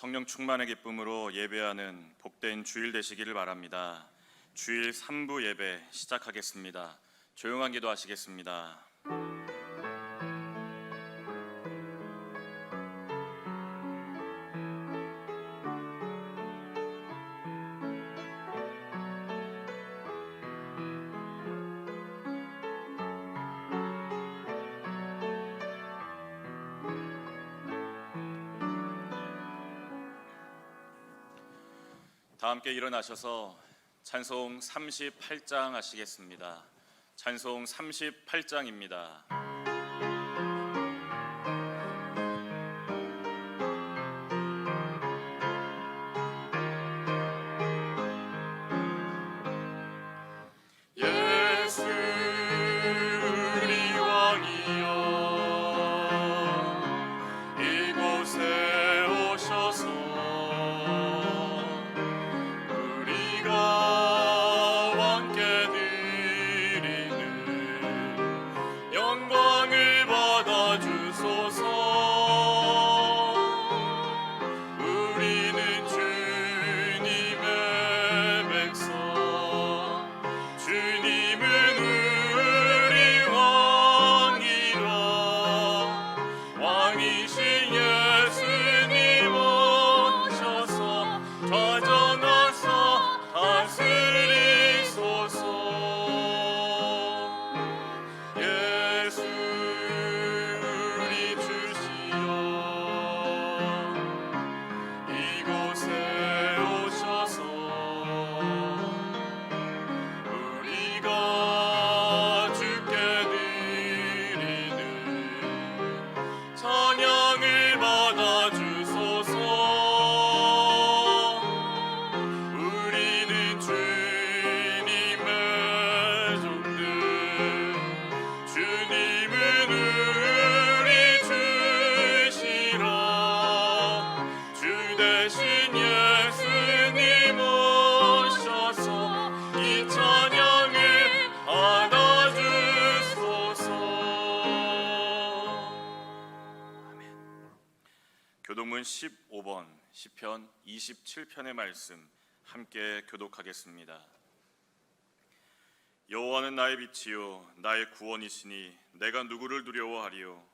성령 충만의 기쁨으로 예배하는 복된 주일 되시기를 바랍니다. 주일 3부 예배 시작하겠습니다. 조용한 기도 하시겠습니다. 다 함께 일어나셔서 찬송 38장 하시겠습니다. 찬송 38장입니다. 교독문 15번 시편 27편의 말씀 함께 교독하겠습니다. 여호와는 나의 빛이요 나의 구원이시니 내가 누구를 두려워하리요.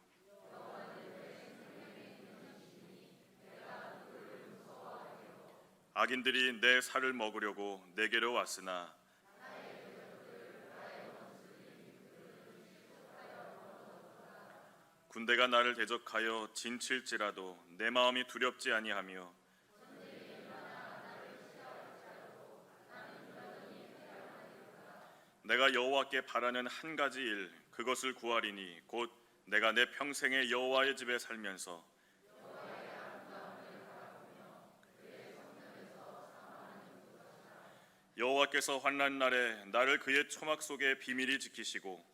악인들이 내 살을 먹으려고 내게로 왔으나 군대가 나를 대적하여 진칠지라도 내 마음이 두렵지 아니하며 내가 여호와께 바라는 한 가지 일 그것을 구하리니 곧 내가 내 평생에 여호와의 집에 살면서 여호와께서 환난 날에 나를 그의 초막 속에 비밀히 지키시고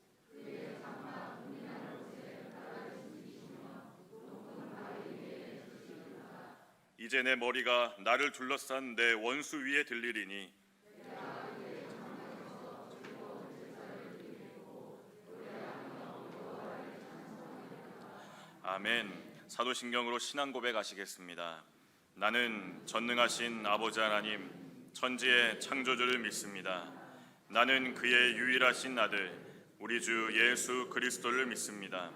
이제 내 머리가 나를 둘러싼 내 원수 위에 들리리니 아멘. 사도신경으로 신앙 고백하시겠습니다. 나는 전능하신 아버지 하나님 천지의 창조주를 믿습니다. 나는 그의 유일하신 아들 우리 주 예수 그리스도를 믿습니다.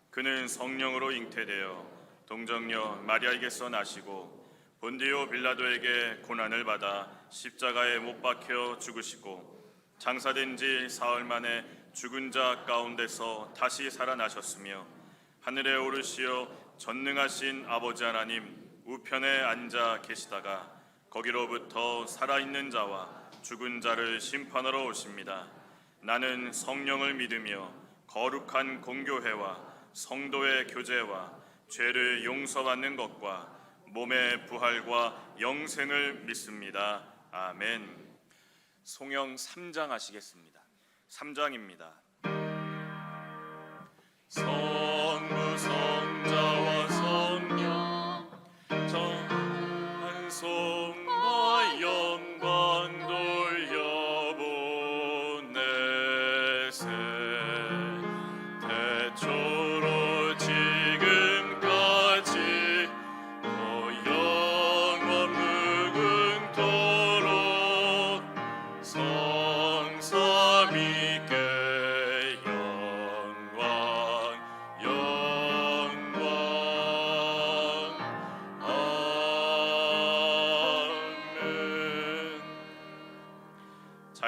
그는 성령으로 잉태되어 동정녀 마리아에게서 나시고 본디오 빌라도에게 고난을 받아 십자가에 못 박혀 죽으시고 장사된 지 사흘 만에 죽은 자 가운데서 다시 살아나셨으며 하늘에 오르시어 전능하신 아버지 하나님 우편에 앉아 계시다가 거기로부터 살아있는 자와 죽은 자를 심판하러 오십니다. 나는 성령을 믿으며 거룩한 공교회와 성도의 교제와 죄를 용서받는 것과 몸의 부활과 영생을 믿습니다. 아멘. 송영 3장 하시겠습니다. 3장입니다. 성부 성자와 성령 찬송과 영광 돌려보내세 대초로 지금까지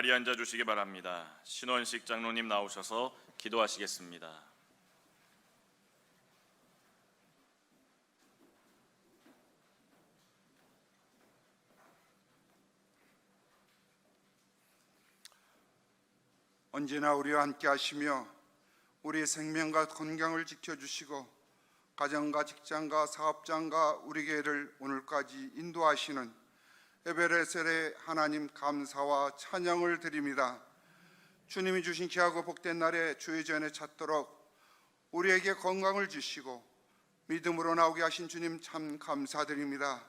자리에 앉아 주시기 바랍니다. 신원식 장로님 나오셔서 기도하시겠습니다. 언제나 우리와 함께 하시며 우리의 생명과 건강을 지켜주시고 가정과 직장과 사업장과 우리 교회를 오늘까지 인도하시는 에베레셀의 하나님 감사와 찬양을 드립니다. 주님이 주신 귀하고 복된 날에 주의 전에 찾도록 우리에게 건강을 주시고 믿음으로 나오게 하신 주님 참 감사드립니다.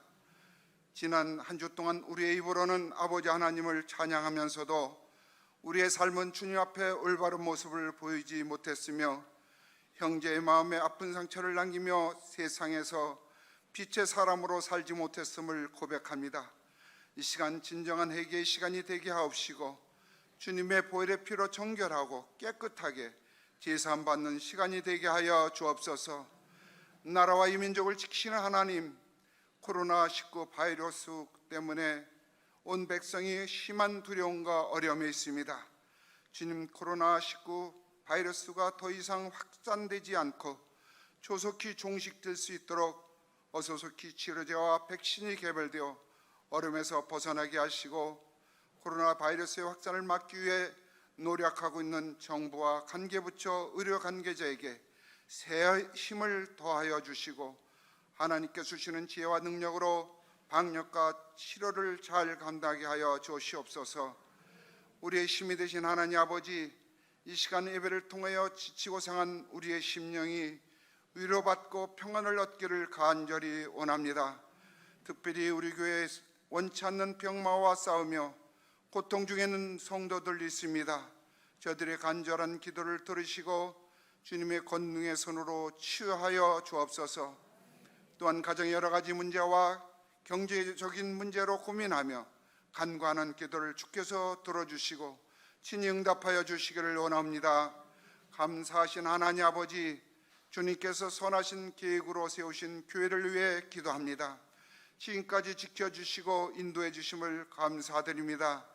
지난 한 주 동안 우리의 입으로는 아버지 하나님을 찬양하면서도 우리의 삶은 주님 앞에 올바른 모습을 보이지 못했으며 형제의 마음에 아픈 상처를 남기며 세상에서 빛의 사람으로 살지 못했음을 고백합니다. 이 시간 진정한 회개의 시간이 되게 하옵시고 주님의 보혈의 피로 정결하고 깨끗하게 제사함받는 시간이 되게 하여 주옵소서. 나라와 이 민족을 지키시는 하나님, 코로나19 바이러스 때문에 온 백성이 심한 두려움과 어려움에 있습니다. 주님, 코로나19 바이러스가 더 이상 확산되지 않고 조속히 종식될 수 있도록 어소속히 치료제와 백신이 개발되어 어려움에서 벗어나게 하시고 코로나 바이러스의 확산을 막기 위해 노력하고 있는 정부와 관계부처, 의료 관계자에게 새 힘을 더하여 주시고 하나님께서 주시는 지혜와 능력으로 방역과 치료를 잘 감당하게 하여 주시옵소서. 우리의 힘이 되신 하나님 아버지, 이 시간 예배를 통하여 지치고 상한 우리의 심령이 위로받고 평안을 얻기를 간절히 원합니다. 특별히 우리 교회에 원치 않는 병마와 싸우며 고통 중에 있는 성도들 있습니다. 저들의 간절한 기도를 들으시고 주님의 권능의 손으로 치유하여 주옵소서. 또한 가정의 여러 가지 문제와 경제적인 문제로 고민하며 간구하는 기도를 주께서 들어주시고 친히 응답하여 주시기를 원합니다. 감사하신 하나님 아버지, 주님께서 선하신 계획으로 세우신 교회를 위해 기도합니다. 지금까지 지켜주시고 인도해 주심을 감사드립니다.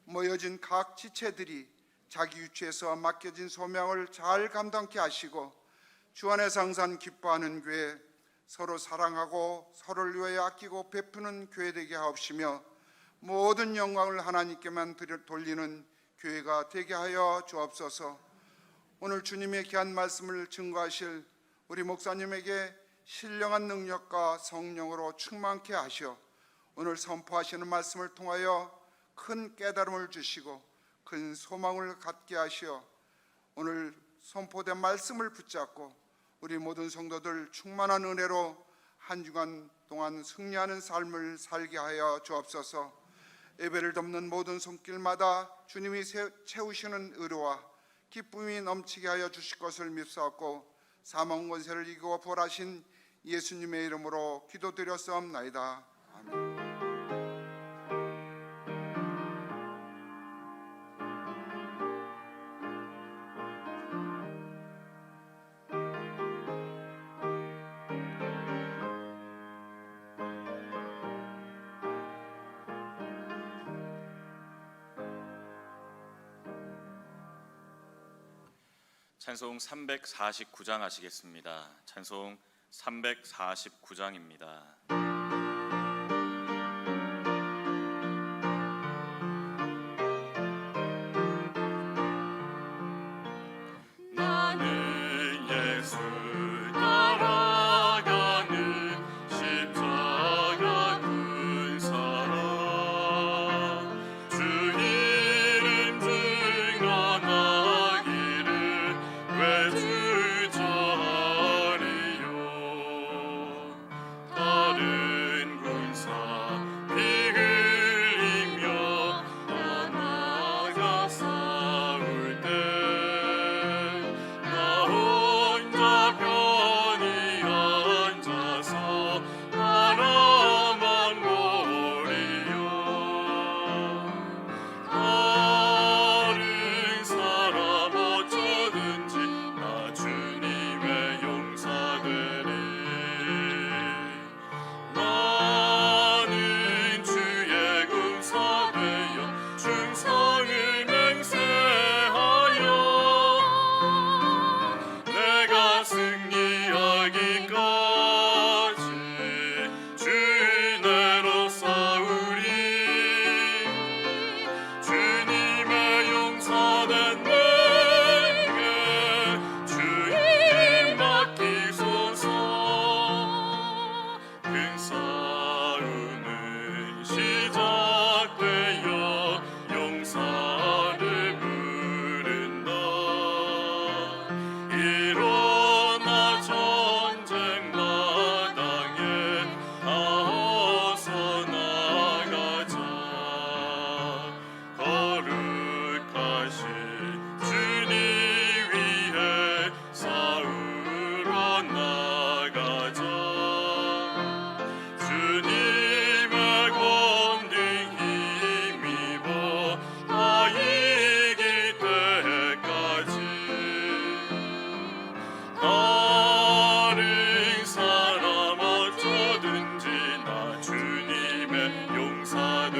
모여진 각 지체들이 자기 위치에서 맡겨진 소명을 잘 감당케 하시고 주 안에서 항상 기뻐하는 교회, 서로 사랑하고 서로를 위하여 아끼고 베푸는 교회 되게 하옵시며 모든 영광을 하나님께만 돌리는 교회가 되게 하여 주옵소서. 오늘 주님의 귀한 말씀을 증거하실 우리 목사님에게 신령한 능력과 성령으로 충만케 하시어 오늘 선포하시는 말씀을 통하여 큰 깨달음을 주시고 큰 소망을 갖게 하시어 오늘 선포된 말씀을 붙잡고 우리 모든 성도들 충만한 은혜로 한 주간 동안 승리하는 삶을 살게 하여 주옵소서. 예배를 돕는 모든 손길마다 주님이 채우시는 의로와 기쁨이 넘치게 하여 주실 것을 믿사옵고 사망 권세를 이기고 부활하신 예수님의 이름으로 기도드렸사옵나이다. 아멘. 찬송 349장 하시겠습니다. 찬송 349장입니다. 나는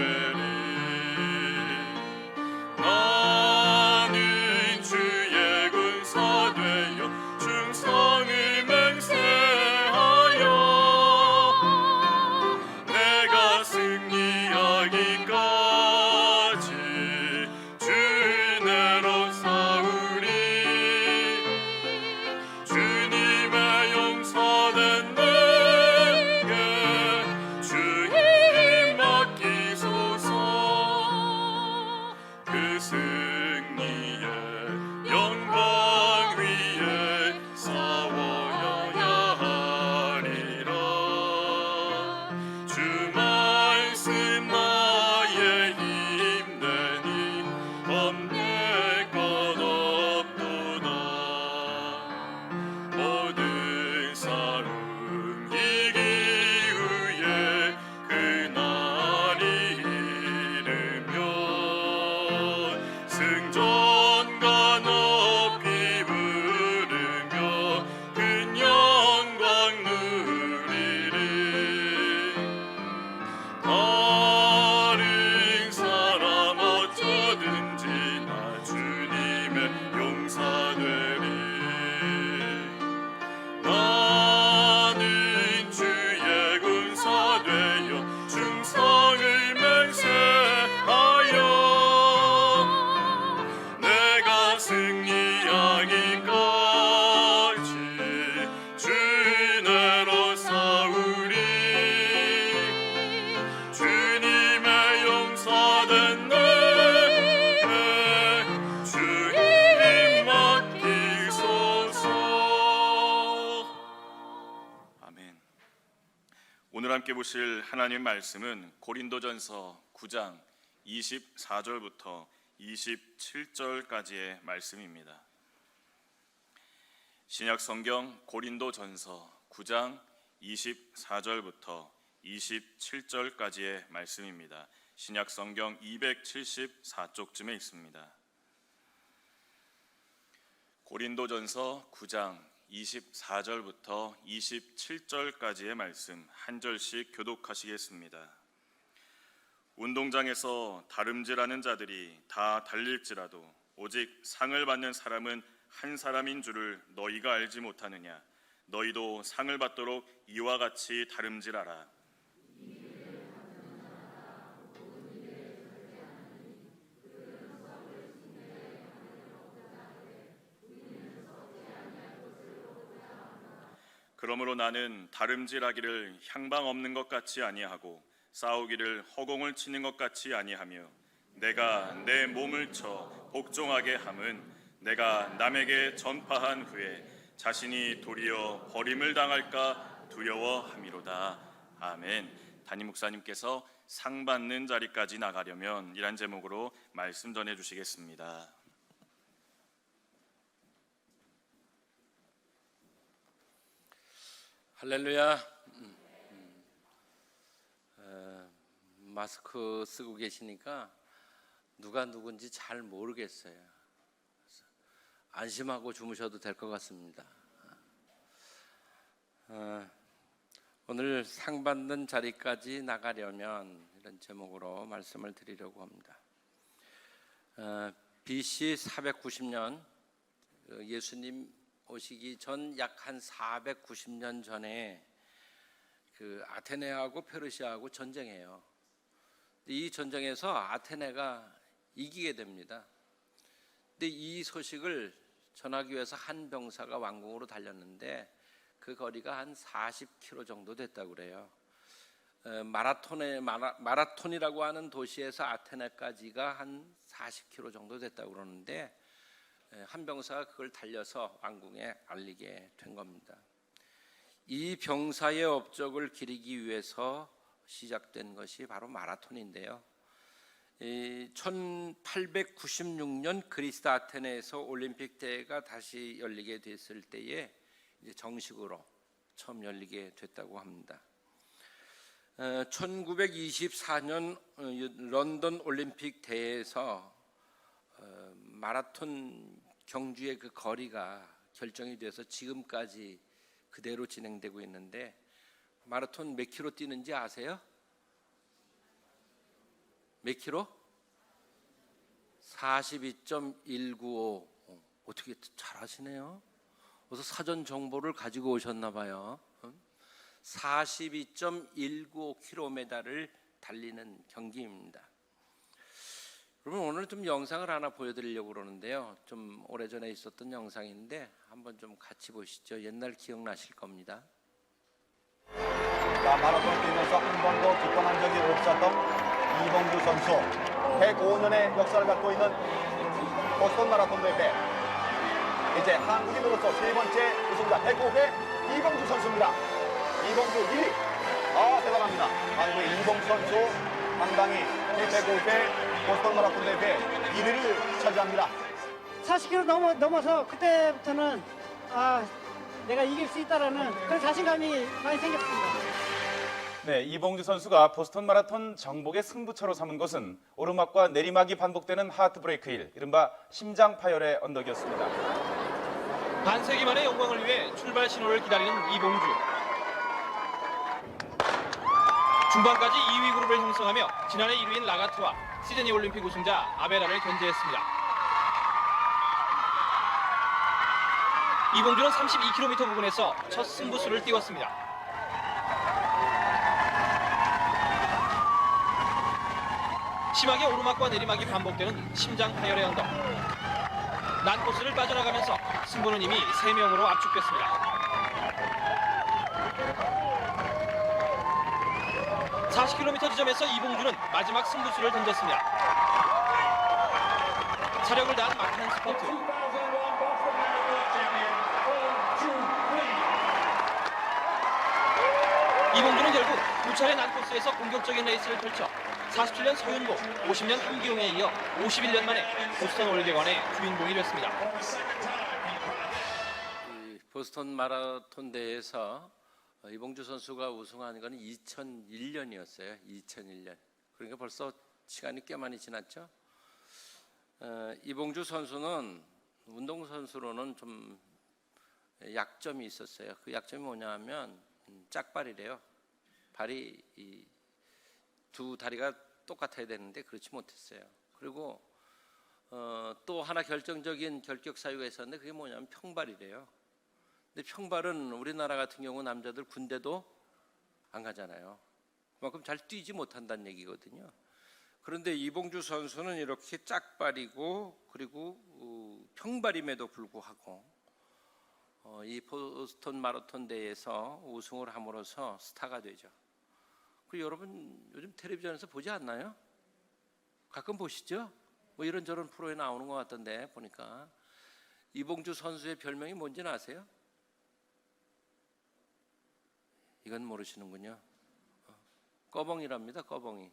되리. 나는 주의 군사 되어 충성을 맹세하여 내가 승리하기까지 주 은혜로 싸우리. 주님의 용서는 내게 주의 맡기소서. 그 승리의 영광 위에 싸워야 하리라. 주 말씀 나의 힘내니 겁낼 것 없도다. 모든 싸움 이기 후에 그날이 이르면 승전가 높이 부르며 큰 영광 누리리. 다른 사람 어쩌든지 나 주님의 용사 되리. 나는 주의 군사 되어 충성을 맹세하여 내가 승리하기까지 주 은혜로 싸우리. 주님의 용서된 내게 주님 맡기소서. 아멘. 오늘 함께 보실 하나님 말씀은 고린도전서 9장 24절부터 27절까지의 말씀입니다. 신약 성경 고린도전서 9장 24절부터 27절까지의 말씀입니다. 신약 성경 274쪽쯤에 있습니다. 고린도전서 9장 24절부터 27절까지의 말씀 한 절씩 교독하시겠습니다. 운동장에서 다름질하는 자들이 다 달릴지라도 오직 상을 받는 사람은 한 사람인 줄을 너희가 알지 못하느냐. 너희도 상을 받도록 이와 같이 다름질하라. 그러므로 나는 다름질하기를 향방 없는 것 같이 아니하고 싸우기를 허공을 치는 것 같이 아니하며 내가 내 몸을 쳐 복종하게 함은 내가 남에게 전파한 후에 자신이 도리어 버림을 당할까 두려워함이로다. 아멘. 담임 목사님께서 상 받는 자리까지 나가려면 이란 제목으로 말씀 전해 주시겠습니다. 할렐루야. 마스크 쓰고 계시니까 누가 누군지 잘 모르겠어요. 안심하고 주무셔도 될 것 같습니다. 오늘 상 받는 자리까지 나가려면 이런 제목으로 말씀을 드리려고 합니다. BC 490년 예수님 오시기 전 약 한 490년 전에 그 아테네하고 페르시아하고 전쟁해요. 이 전쟁에서 아테네가 이기게 됩니다. 근데 이 소식을 전하기 위해서 한 병사가 왕궁으로 달렸는데 그 거리가 한 40km 정도 됐다고 그래요. 마라톤이라고 하는 도시에서 아테네까지가 한 40km 정도 됐다고 그러는데 한 병사가 그걸 달려서 왕궁에 알리게 된 겁니다. 이 병사의 업적을 기리기 위해서 시작된 것이 바로 마라톤인데요. 1896년 그리스 아테네에서 올림픽 대회가 다시 열리게 됐을 때에 이제 정식으로 처음 열리게 됐다고 합니다. 1924년 런던 올림픽 대회에서 마라톤 경주의 그 거리가 결정이 돼서 지금까지 그대로 진행되고 있는데 마라톤 몇 킬로 뛰는지 아세요? 몇 킬로? 42.195. 어떻게 잘하시네요. 어서 사전 정보를 가지고 오셨나 봐요. 42.195km를 달리는 경기입니다. 여러분, 오늘 좀 영상을 하나 보여드리려고 그러는데요. 좀 오래전에 있었던 영상인데 한번 좀 같이 보시죠. 옛날 기억나실 겁니다. 자, 마라톤 뛰면서 한 번도 뒷번한 적이 없었던 이봉주 선수. 105년의 역사를 갖고 있는 보스턴 마라톤 대회. 이제 한국인으로서 세 번째 우승자 105회 이봉주 선수입니다. 이봉주 1위. 대단합니다. 한국의 이봉주 선수 상당히 105회 보스턴 마라톤 대회 1위를 차지합니다. 40km 넘어서 그때부터는 내가 이길 수 있다라는 그런 자신감이 많이 생겼습니다. 네, 이봉주 선수가 보스턴 마라톤 정복의 승부처로 삼은 것은 오르막과 내리막이 반복되는 하트브레이크 힐, 이른바 심장 파열의 언덕이었습니다. 반세기 만의 영광을 위해 출발 신호를 기다리는 이봉주. 중반까지 2위 그룹을 형성하며 지난해 1위인 라가트와 시드니 올림픽 우승자 아베라를 견제했습니다. 이봉주는 32km 부근에서 첫 승부수를 띄웠습니다. 심하게 오르막과 내리막이 반복되는 심장 파열의 언덕. 난 코스를 빠져나가면서 승부는 이미 3명으로 압축됐습니다. 40km 지점에서 이봉주는 마지막 승부수를 던졌습니다. 차력을 다한 막힌한 스포트. 이봉주는 결국 두 차례 난코스에서 공격적인 레이스를 펼쳐 47년 서윤보, 50년 함기용에 이어 51년 만에 보스턴 올림픽원의 주인공이 됐습니다. 이 보스턴 마라톤 대회에서 이봉주 선수가 우승한 건 2001년이었어요. 2001년. 그러니까 벌써 시간이 꽤 많이 지났죠. 이봉주 선수는 운동선수로는 좀 약점이 있었어요. 그 약점이 뭐냐면 짝발이래요. 발이 두 다리가 똑같아야 되는데 그렇지 못했어요. 그리고 또 하나 결정적인 결격 사유가 있었는데 그게 뭐냐면 평발이래요. 근데 평발은 우리나라 같은 경우 남자들 군대도 안 가잖아요. 그만큼 잘 뛰지 못한다는 얘기거든요. 그런데 이봉주 선수는 이렇게 짝발이고 그리고 평발임에도 불구하고 이 보스턴 마라톤 대회에서 우승을 함으로써 스타가 되죠. 그 여러분 요즘 텔레비전에서 보지 않나요? 가끔 보시죠? 뭐 이런저런 프로에 나오는 것 같던데 보니까 이봉주 선수의 별명이 뭔지는 아세요? 이건 모르시는군요. 꺼벙이랍니다. 꺼벙이.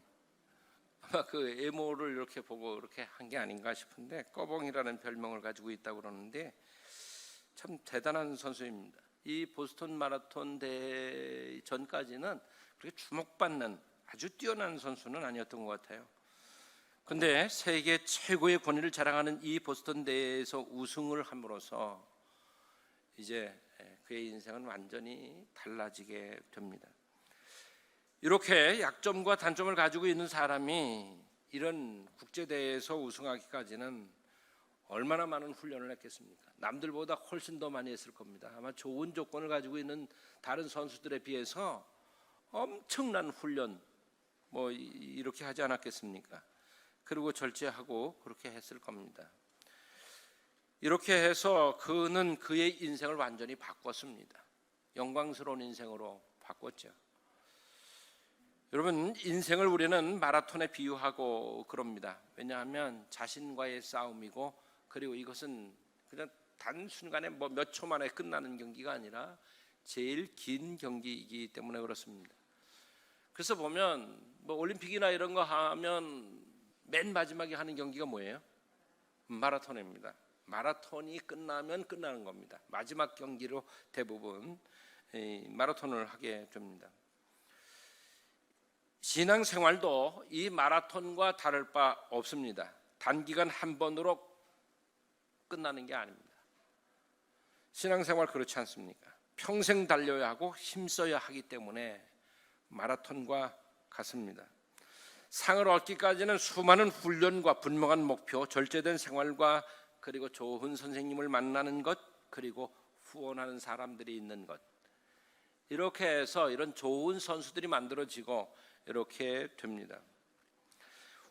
아마 그 에모를 이렇게 보고 이렇게 한 게 아닌가 싶은데 꺼벙이라는 별명을 가지고 있다고 그러는데 참 대단한 선수입니다. 이 보스턴 마라톤 대회 전까지는 그렇게 주목받는 아주 뛰어난 선수는 아니었던 것 같아요. 근데 세계 최고의 권위를 자랑하는 이 보스턴 대회에서 우승을 함으로써 이제 그의 인생은 완전히 달라지게 됩니다. 이렇게 약점과 단점을 가지고 있는 사람이 이런 국제대회에서 우승하기까지는 얼마나 많은 훈련을 했겠습니까? 남들보다 훨씬 더 많이 했을 겁니다. 아마 좋은 조건을 가지고 있는 다른 선수들에 비해서 엄청난 훈련 뭐 이렇게 하지 않았겠습니까? 그리고 절제하고 그렇게 했을 겁니다. 이렇게 해서 그는 그의 인생을 완전히 바꿨습니다. 영광스러운 인생으로 바꿨죠. 여러분, 인생을 우리는 마라톤에 비유하고 그럽니다. 왜냐하면 자신과의 싸움이고 그리고 이것은 그냥 단순간에 뭐 몇 초 만에 끝나는 경기가 아니라 제일 긴 경기이기 때문에 그렇습니다. 그래서 보면 뭐 올림픽이나 이런 거 하면 맨 마지막에 하는 경기가 뭐예요? 마라톤입니다. 마라톤이 끝나면 끝나는 겁니다. 마지막 경기로 대부분 마라톤을 하게 됩니다. 신앙생활도 이 마라톤과 다를 바 없습니다. 단기간 한 번으로 끝나는 게 아닙니다. 신앙생활 그렇지 않습니까? 평생 달려야 하고 힘써야 하기 때문에 마라톤과 같습니다. 상을 얻기까지는 수많은 훈련과 분명한 목표, 절제된 생활과 그리고 좋은 선생님을 만나는 것, 그리고 후원하는 사람들이 있는 것, 이렇게 해서 이런 좋은 선수들이 만들어지고 이렇게 됩니다.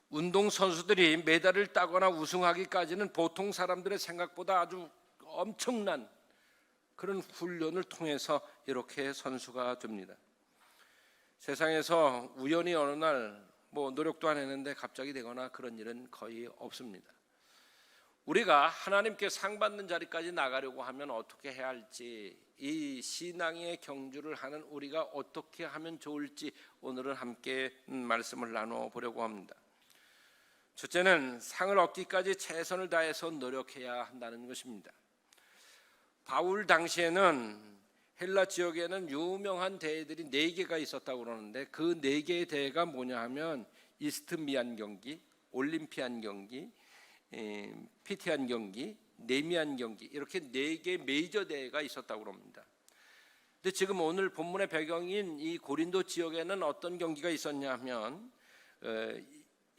운동 선수들이 메달을 따거나 우승하기까지는 보통 사람들의 생각보다 아주 엄청난 그런 훈련을 통해서 이렇게 선수가 됩니다. 세상에서 우연히 어느 날 노력도 안 했는데 갑자기 되거나 그런 일은 거의 없습니다. 우리가 하나님께 상 받는 자리까지 나가려고 하면 어떻게 해야 할지, 이 신앙의 경주를 하는 우리가 어떻게 하면 좋을지 오늘은 함께 말씀을 나눠보려고 합니다. 첫째는 상을 얻기까지 최선을 다해서 노력해야 한다는 것입니다. 바울 당시에는 헬라 지역에는 유명한 대회들이 4개가 있었다고 그러는데 그 4개의 대회가 뭐냐 하면 이스트미안 경기, 올림피안 경기, 피티안 경기, 네미안 경기, 이렇게 4개 메이저 대회가 있었다고 합니다. 근데 지금 오늘 본문의 배경인 이 고린도 지역에는 어떤 경기가 있었냐 하면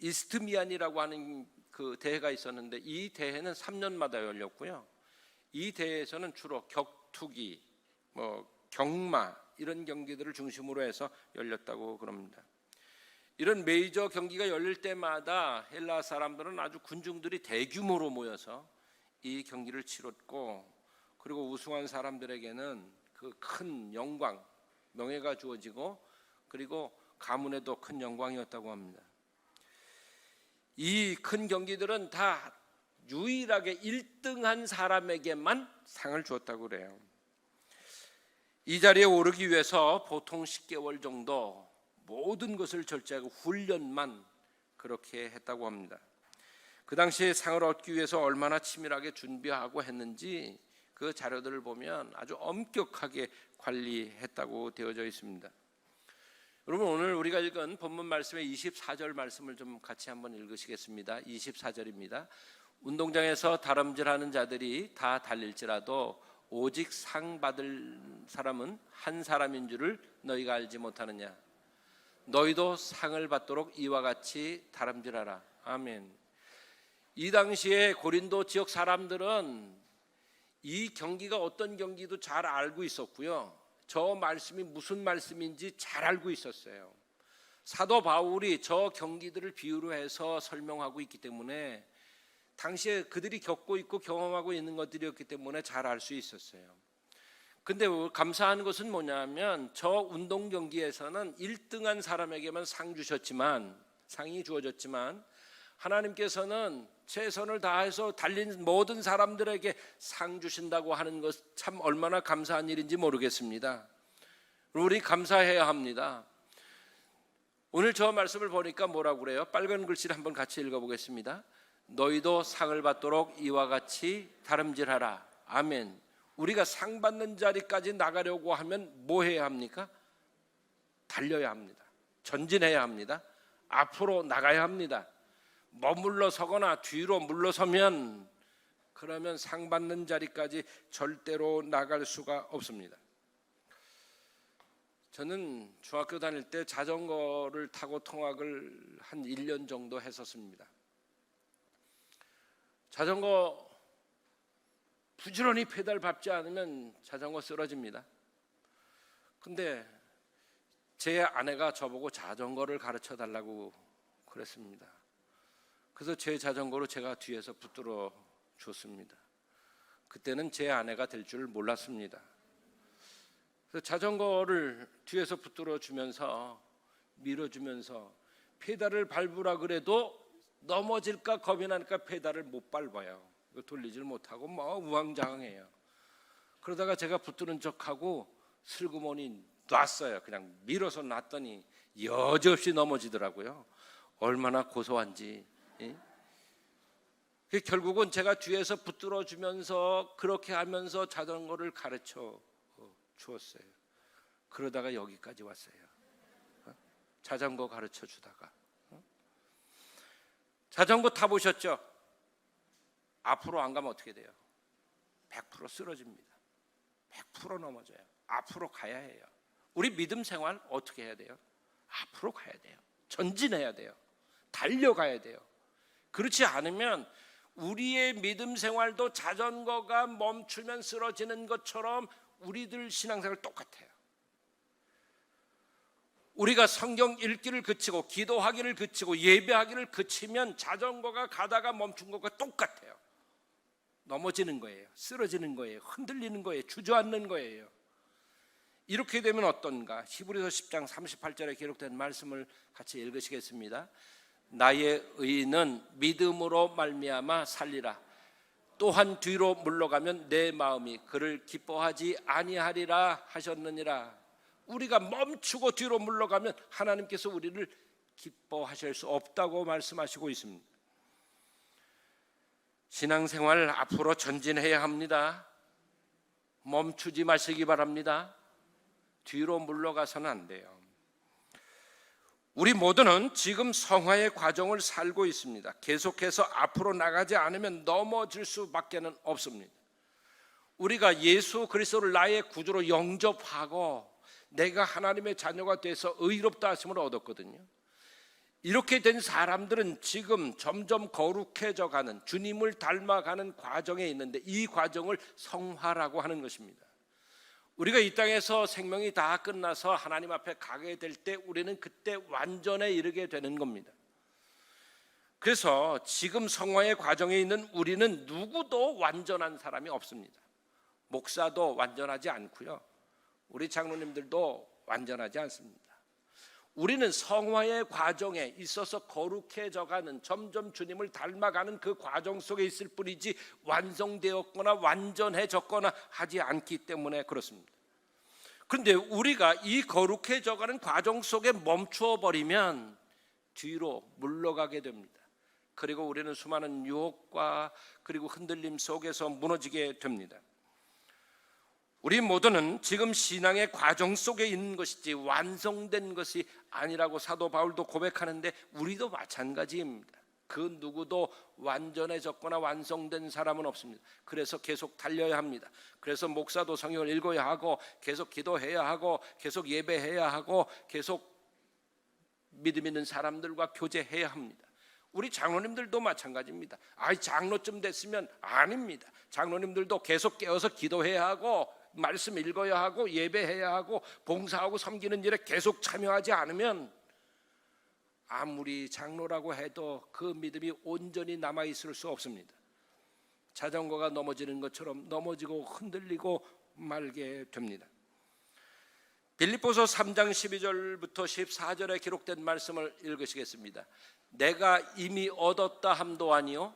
이스트미안이라고 하는 그 대회가 있었는데 이 대회는 3년마다 열렸고요. 이 대회에서는 주로 격투기, 경마 이런 경기들을 중심으로 해서 열렸다고 그럽니다. 이런 메이저 경기가 열릴 때마다 헬라 사람들은 아주 군중들이 대규모로 모여서 이 경기를 치렀고, 그리고 우승한 사람들에게는 그 큰 영광, 명예가 주어지고, 그리고 가문에도 큰 영광이었다고 합니다. 이 큰 경기들은 다 유일하게 1등한 사람에게만 상을 주었다고 그래요. 이 자리에 오르기 위해서 보통 10개월 정도 모든 것을 절제하고 훈련만 그렇게 했다고 합니다. 그 당시에 상을 얻기 위해서 얼마나 치밀하게 준비하고 했는지 그 자료들을 보면 아주 엄격하게 관리했다고 되어져 있습니다. 여러분, 오늘 우리가 읽은 본문 말씀의 24절 말씀을 좀 같이 한번 읽으시겠습니다. 24절입니다. 운동장에서 다름질하는 자들이 다 달릴지라도 오직 상 받을 사람은 한 사람인 줄을 너희가 알지 못하느냐. 너희도 상을 받도록 이와 같이 다름질하라. 아멘. 이 당시에 고린도 지역 사람들은 이 경기가 어떤 경기도 잘 알고 있었고요. 저 말씀이 무슨 말씀인지 잘 알고 있었어요. 사도 바울이 저 경기들을 비유로 해서 설명하고 있기 때문에 당시에 그들이 겪고 있고 경험하고 있는 것들이었기 때문에 잘 알 수 있었어요. 근데 감사한 것은 뭐냐면 저 운동 경기에서는 1등한 사람에게만 상이 주어졌지만 하나님께서는 최선을 다해서 달린 모든 사람들에게 상 주신다고 하는 것 참 얼마나 감사한 일인지 모르겠습니다. 우리 감사해야 합니다. 오늘 저 말씀을 보니까 뭐라고 그래요? 빨간 글씨를 한번 같이 읽어보겠습니다. 너희도 상을 받도록 이와 같이 다름질하라. 아멘. 우리가 상 받는 자리까지 나가려고 하면 뭐 해야 합니까? 달려야 합니다. 전진해야 합니다. 앞으로 나가야 합니다. 머물러 서거나 뒤로 물러서면 그러면 상 받는 자리까지 절대로 나갈 수가 없습니다. 저는 중학교 다닐 때 자전거를 타고 통학을 한 1년 정도 했었습니다. 자전거 부지런히 페달 밟지 않으면 자전거 쓰러집니다. 근데 제 아내가 저보고 자전거를 가르쳐 달라고 그랬습니다. 그래서 제 자전거로 제가 뒤에서 붙들어 줬습니다. 그때는 제 아내가 될 줄 몰랐습니다. 그래서 자전거를 뒤에서 붙들어 주면서 밀어주면서 페달을 밟으라 그래도 넘어질까 겁이 나니까 페달을 못 밟아요. 돌리질 못하고 우왕좌왕해요. 그러다가 제가 붙드는 척하고 슬그머니 놨어요. 그냥 밀어서 놨더니 여지없이 넘어지더라고요. 얼마나 고소한지. 결국은 제가 뒤에서 붙들어 주면서 그렇게 하면서 자전거를 가르쳐 주었어요. 그러다가 여기까지 왔어요. 자전거 가르쳐 주다가. 자전거 타보셨죠? 앞으로 안 가면 어떻게 돼요? 100% 쓰러집니다. 100% 넘어져요. 앞으로 가야 해요. 우리 믿음 생활 어떻게 해야 돼요? 앞으로 가야 돼요. 전진해야 돼요. 달려가야 돼요. 그렇지 않으면 우리의 믿음 생활도 자전거가 멈추면 쓰러지는 것처럼 우리들 신앙생활 똑같아요. 우리가 성경 읽기를 그치고 기도하기를 그치고 예배하기를 그치면 자전거가 가다가 멈춘 것과 똑같아요. 넘어지는 거예요. 쓰러지는 거예요. 흔들리는 거예요. 주저앉는 거예요. 이렇게 되면 어떤가? 히브리서 10장 38절에 기록된 말씀을 같이 읽으시겠습니다. 나의 의인은 믿음으로 말미암아 살리라. 또한 뒤로 물러가면 내 마음이 그를 기뻐하지 아니하리라 하셨느니라. 우리가 멈추고 뒤로 물러가면 하나님께서 우리를 기뻐하실 수 없다고 말씀하시고 있습니다. 신앙생활 앞으로 전진해야 합니다. 멈추지 마시기 바랍니다. 뒤로 물러가서는 안 돼요. 우리 모두는 지금 성화의 과정을 살고 있습니다. 계속해서 앞으로 나가지 않으면 넘어질 수밖에는 없습니다. 우리가 예수 그리스도를 나의 구주로 영접하고 내가 하나님의 자녀가 돼서 의롭다 하심을 얻었거든요. 이렇게 된 사람들은 지금 점점 거룩해져 가는, 주님을 닮아가는 과정에 있는데 이 과정을 성화라고 하는 것입니다. 우리가 이 땅에서 생명이 다 끝나서 하나님 앞에 가게 될 때 우리는 그때 완전에 이르게 되는 겁니다. 그래서 지금 성화의 과정에 있는 우리는 누구도 완전한 사람이 없습니다. 목사도 완전하지 않고요. 우리 장로님들도 완전하지 않습니다. 우리는 성화의 과정에 있어서 거룩해져가는, 점점 주님을 닮아가는 그 과정 속에 있을 뿐이지 완성되었거나 완전해졌거나 하지 않기 때문에 그렇습니다. 그런데 우리가 이 거룩해져가는 과정 속에 멈추어 버리면 뒤로 물러가게 됩니다. 그리고 우리는 수많은 유혹과 그리고 흔들림 속에서 무너지게 됩니다. 우리 모두는 지금 신앙의 과정 속에 있는 것이지 완성된 것이 아니라고 사도 바울도 고백하는데 우리도 마찬가지입니다. 그 누구도 완전해졌거나 완성된 사람은 없습니다. 그래서 계속 달려야 합니다. 그래서 목사도 성경을 읽어야 하고 계속 기도해야 하고 계속 예배해야 하고 계속 믿음 있는 사람들과 교제해야 합니다. 우리 장로님들도 마찬가지입니다. 장로쯤 됐으면 아닙니다. 장로님들도 계속 깨어서 기도해야 하고 말씀 읽어야 하고 예배해야 하고 봉사하고 섬기는 일에 계속 참여하지 않으면 아무리 장로라고 해도 그 믿음이 온전히 남아있을 수 없습니다. 자전거가 넘어지는 것처럼 넘어지고 흔들리고 말게 됩니다. 빌립보서 3장 12절부터 14절에 기록된 말씀을 읽으시겠습니다. 내가 이미 얻었다 함도 아니요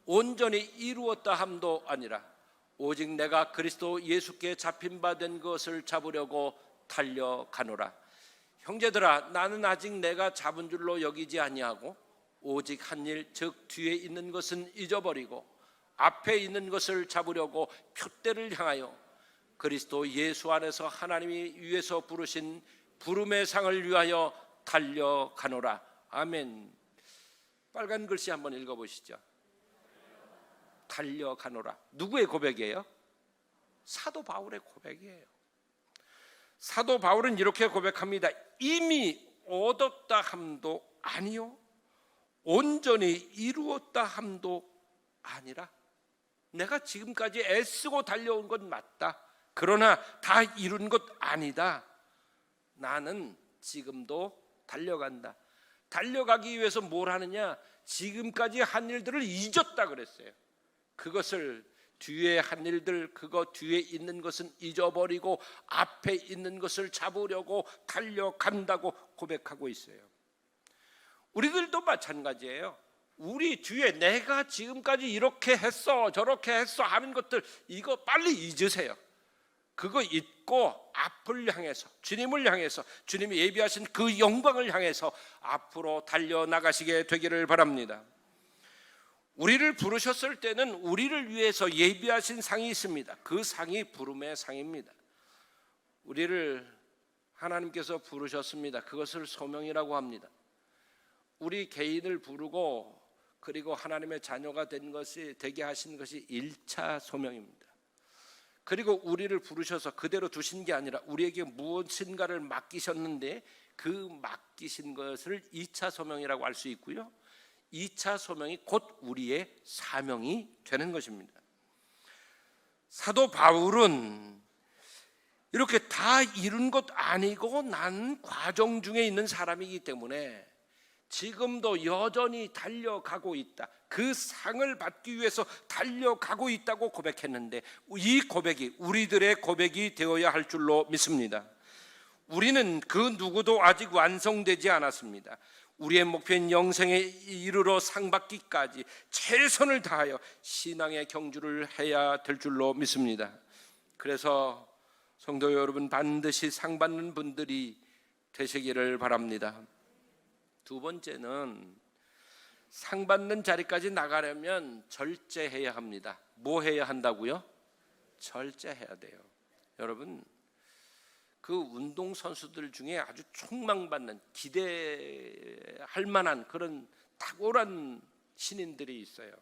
온전히 이루었다 함도 아니라 오직 내가 그리스도 예수께 잡힌 바 된 것을 잡으려고 달려가노라. 형제들아, 나는 아직 내가 잡은 줄로 여기지 아니하고 오직 한 일, 즉 뒤에 있는 것은 잊어버리고 앞에 있는 것을 잡으려고 표대를 향하여 그리스도 예수 안에서 하나님이 위에서 부르신 부름의 상을 위하여 달려가노라. 아멘. 빨간 글씨 한번 읽어보시죠. 달려가노라. 누구의 고백이에요? 사도 바울의 고백이에요. 사도 바울은 이렇게 고백합니다. 이미 얻었다 함도 아니요 온전히 이루었다 함도 아니라. 내가 지금까지 애쓰고 달려온 건 맞다. 그러나 다 이룬 것 아니다. 나는 지금도 달려간다. 달려가기 위해서 뭘 하느냐? 지금까지 한 일들을 잊었다 그랬어요. 그것을 뒤에 한 일들, 그거 뒤에 있는 것은 잊어버리고 앞에 있는 것을 잡으려고 달려간다고 고백하고 있어요. 우리들도 마찬가지예요. 우리 뒤에 내가 지금까지 이렇게 했어 저렇게 했어 하는 것들 이거 빨리 잊으세요. 그거 잊고 앞을 향해서 주님을 향해서 주님이 예비하신 그 영광을 향해서 앞으로 달려나가시게 되기를 바랍니다. 우리를 부르셨을 때는 우리를 위해서 예비하신 상이 있습니다. 그 상이 부름의 상입니다. 우리를 하나님께서 부르셨습니다. 그것을 소명이라고 합니다. 우리 개인을 부르고 그리고 하나님의 자녀가 되게 하신 것이 1차 소명입니다. 그리고 우리를 부르셔서 그대로 두신 게 아니라 우리에게 무엇인가를 맡기셨는데 그 맡기신 것을 2차 소명이라고 할 수 있고요. 2차 소명이 곧 우리의 사명이 되는 것입니다. 사도 바울은 이렇게 다 이룬 것 아니고 난 과정 중에 있는 사람이기 때문에 지금도 여전히 달려가고 있다. 그 상을 받기 위해서 달려가고 있다고 고백했는데 이 고백이 우리들의 고백이 되어야 할 줄로 믿습니다. 우리는 그 누구도 아직 완성되지 않았습니다. 우리의 목표인 영생에 이르러 상 받기까지 최선을 다하여 신앙의 경주를 해야 될 줄로 믿습니다. 그래서 성도 여러분, 반드시 상 받는 분들이 되시기를 바랍니다. 두 번째는 상 받는 자리까지 나가려면 절제해야 합니다. 뭐 해야 한다고요? 절제해야 돼요. 여러분, 그 운동 선수들 중에 아주 촉망받는, 기대할 만한 그런 탁월한 신인들이 있어요.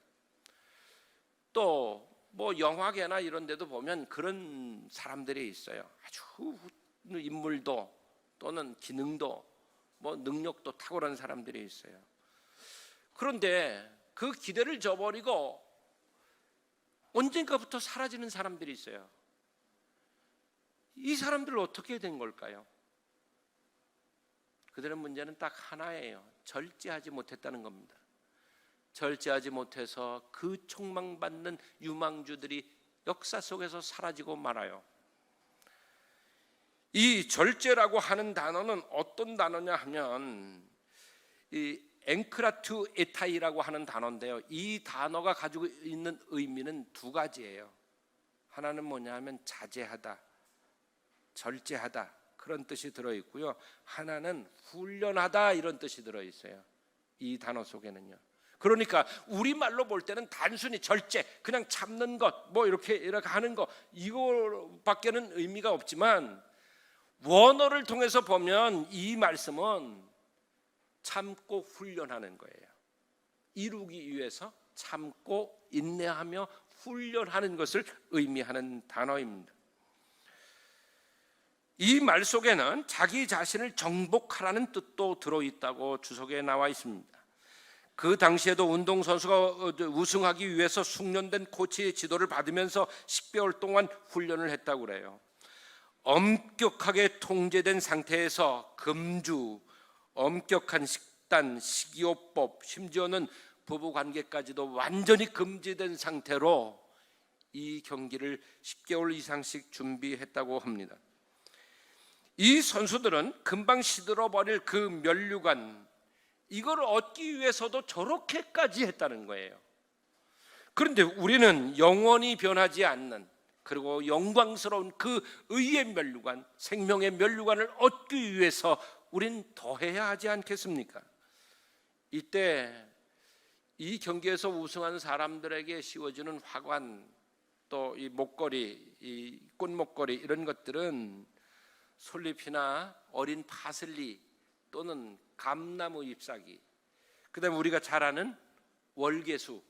또 뭐 영화계나 이런 데도 보면 그런 사람들이 있어요. 아주 인물도 또는 기능도 뭐 능력도 탁월한 사람들이 있어요. 그런데 그 기대를 저버리고 언젠가부터 사라지는 사람들이 있어요. 이 사람들 어떻게 된 걸까요? 그들의 문제는 딱 하나예요. 절제하지 못했다는 겁니다. 절제하지 못해서 그 촉망받는 유망주들이 역사 속에서 사라지고 말아요. 이 절제라고 하는 단어는 어떤 단어냐 하면 이 앵크라투 에타이라고 하는 단어인데요. 이 단어가 가지고 있는 의미는 두 가지예요. 하나는 뭐냐 하면 자제하다, 절제하다 그런 뜻이 들어있고요. 하나는 훈련하다 이런 뜻이 들어있어요. 이 단어 속에는요. 그러니까 우리말로 볼 때는 단순히 절제, 그냥 참는 것, 뭐 이렇게 하는 것 이거밖에는 의미가 없지만 원어를 통해서 보면 이 말씀은 참고 훈련하는 거예요. 이루기 위해서 참고 인내하며 훈련하는 것을 의미하는 단어입니다. 이 말 속에는 자기 자신을 정복하라는 뜻도 들어있다고 주석에 나와 있습니다. 그 당시에도 운동선수가 우승하기 위해서 숙련된 코치의 지도를 받으면서 10개월 동안 훈련을 했다고 그래요. 엄격하게 통제된 상태에서 금주, 엄격한 식단, 식이요법, 심지어는 부부관계까지도 완전히 금지된 상태로 이 경기를 10개월 이상씩 준비했다고 합니다. 이 선수들은 금방 시들어버릴 그 면류관, 이걸 얻기 위해서도 저렇게까지 했다는 거예요. 그런데 우리는 영원히 변하지 않는, 그리고 영광스러운 그 의의 면류관, 생명의 면류관을 얻기 위해서 우린 더 해야 하지 않겠습니까? 이때 이 경기에서 우승한 사람들에게 씌워주는 화관, 또 이 목걸이, 이 꽃목걸이 이런 것들은 솔잎이나 어린 파슬리 또는 감나무 잎사귀, 그다음에 우리가 잘 아는 월계수,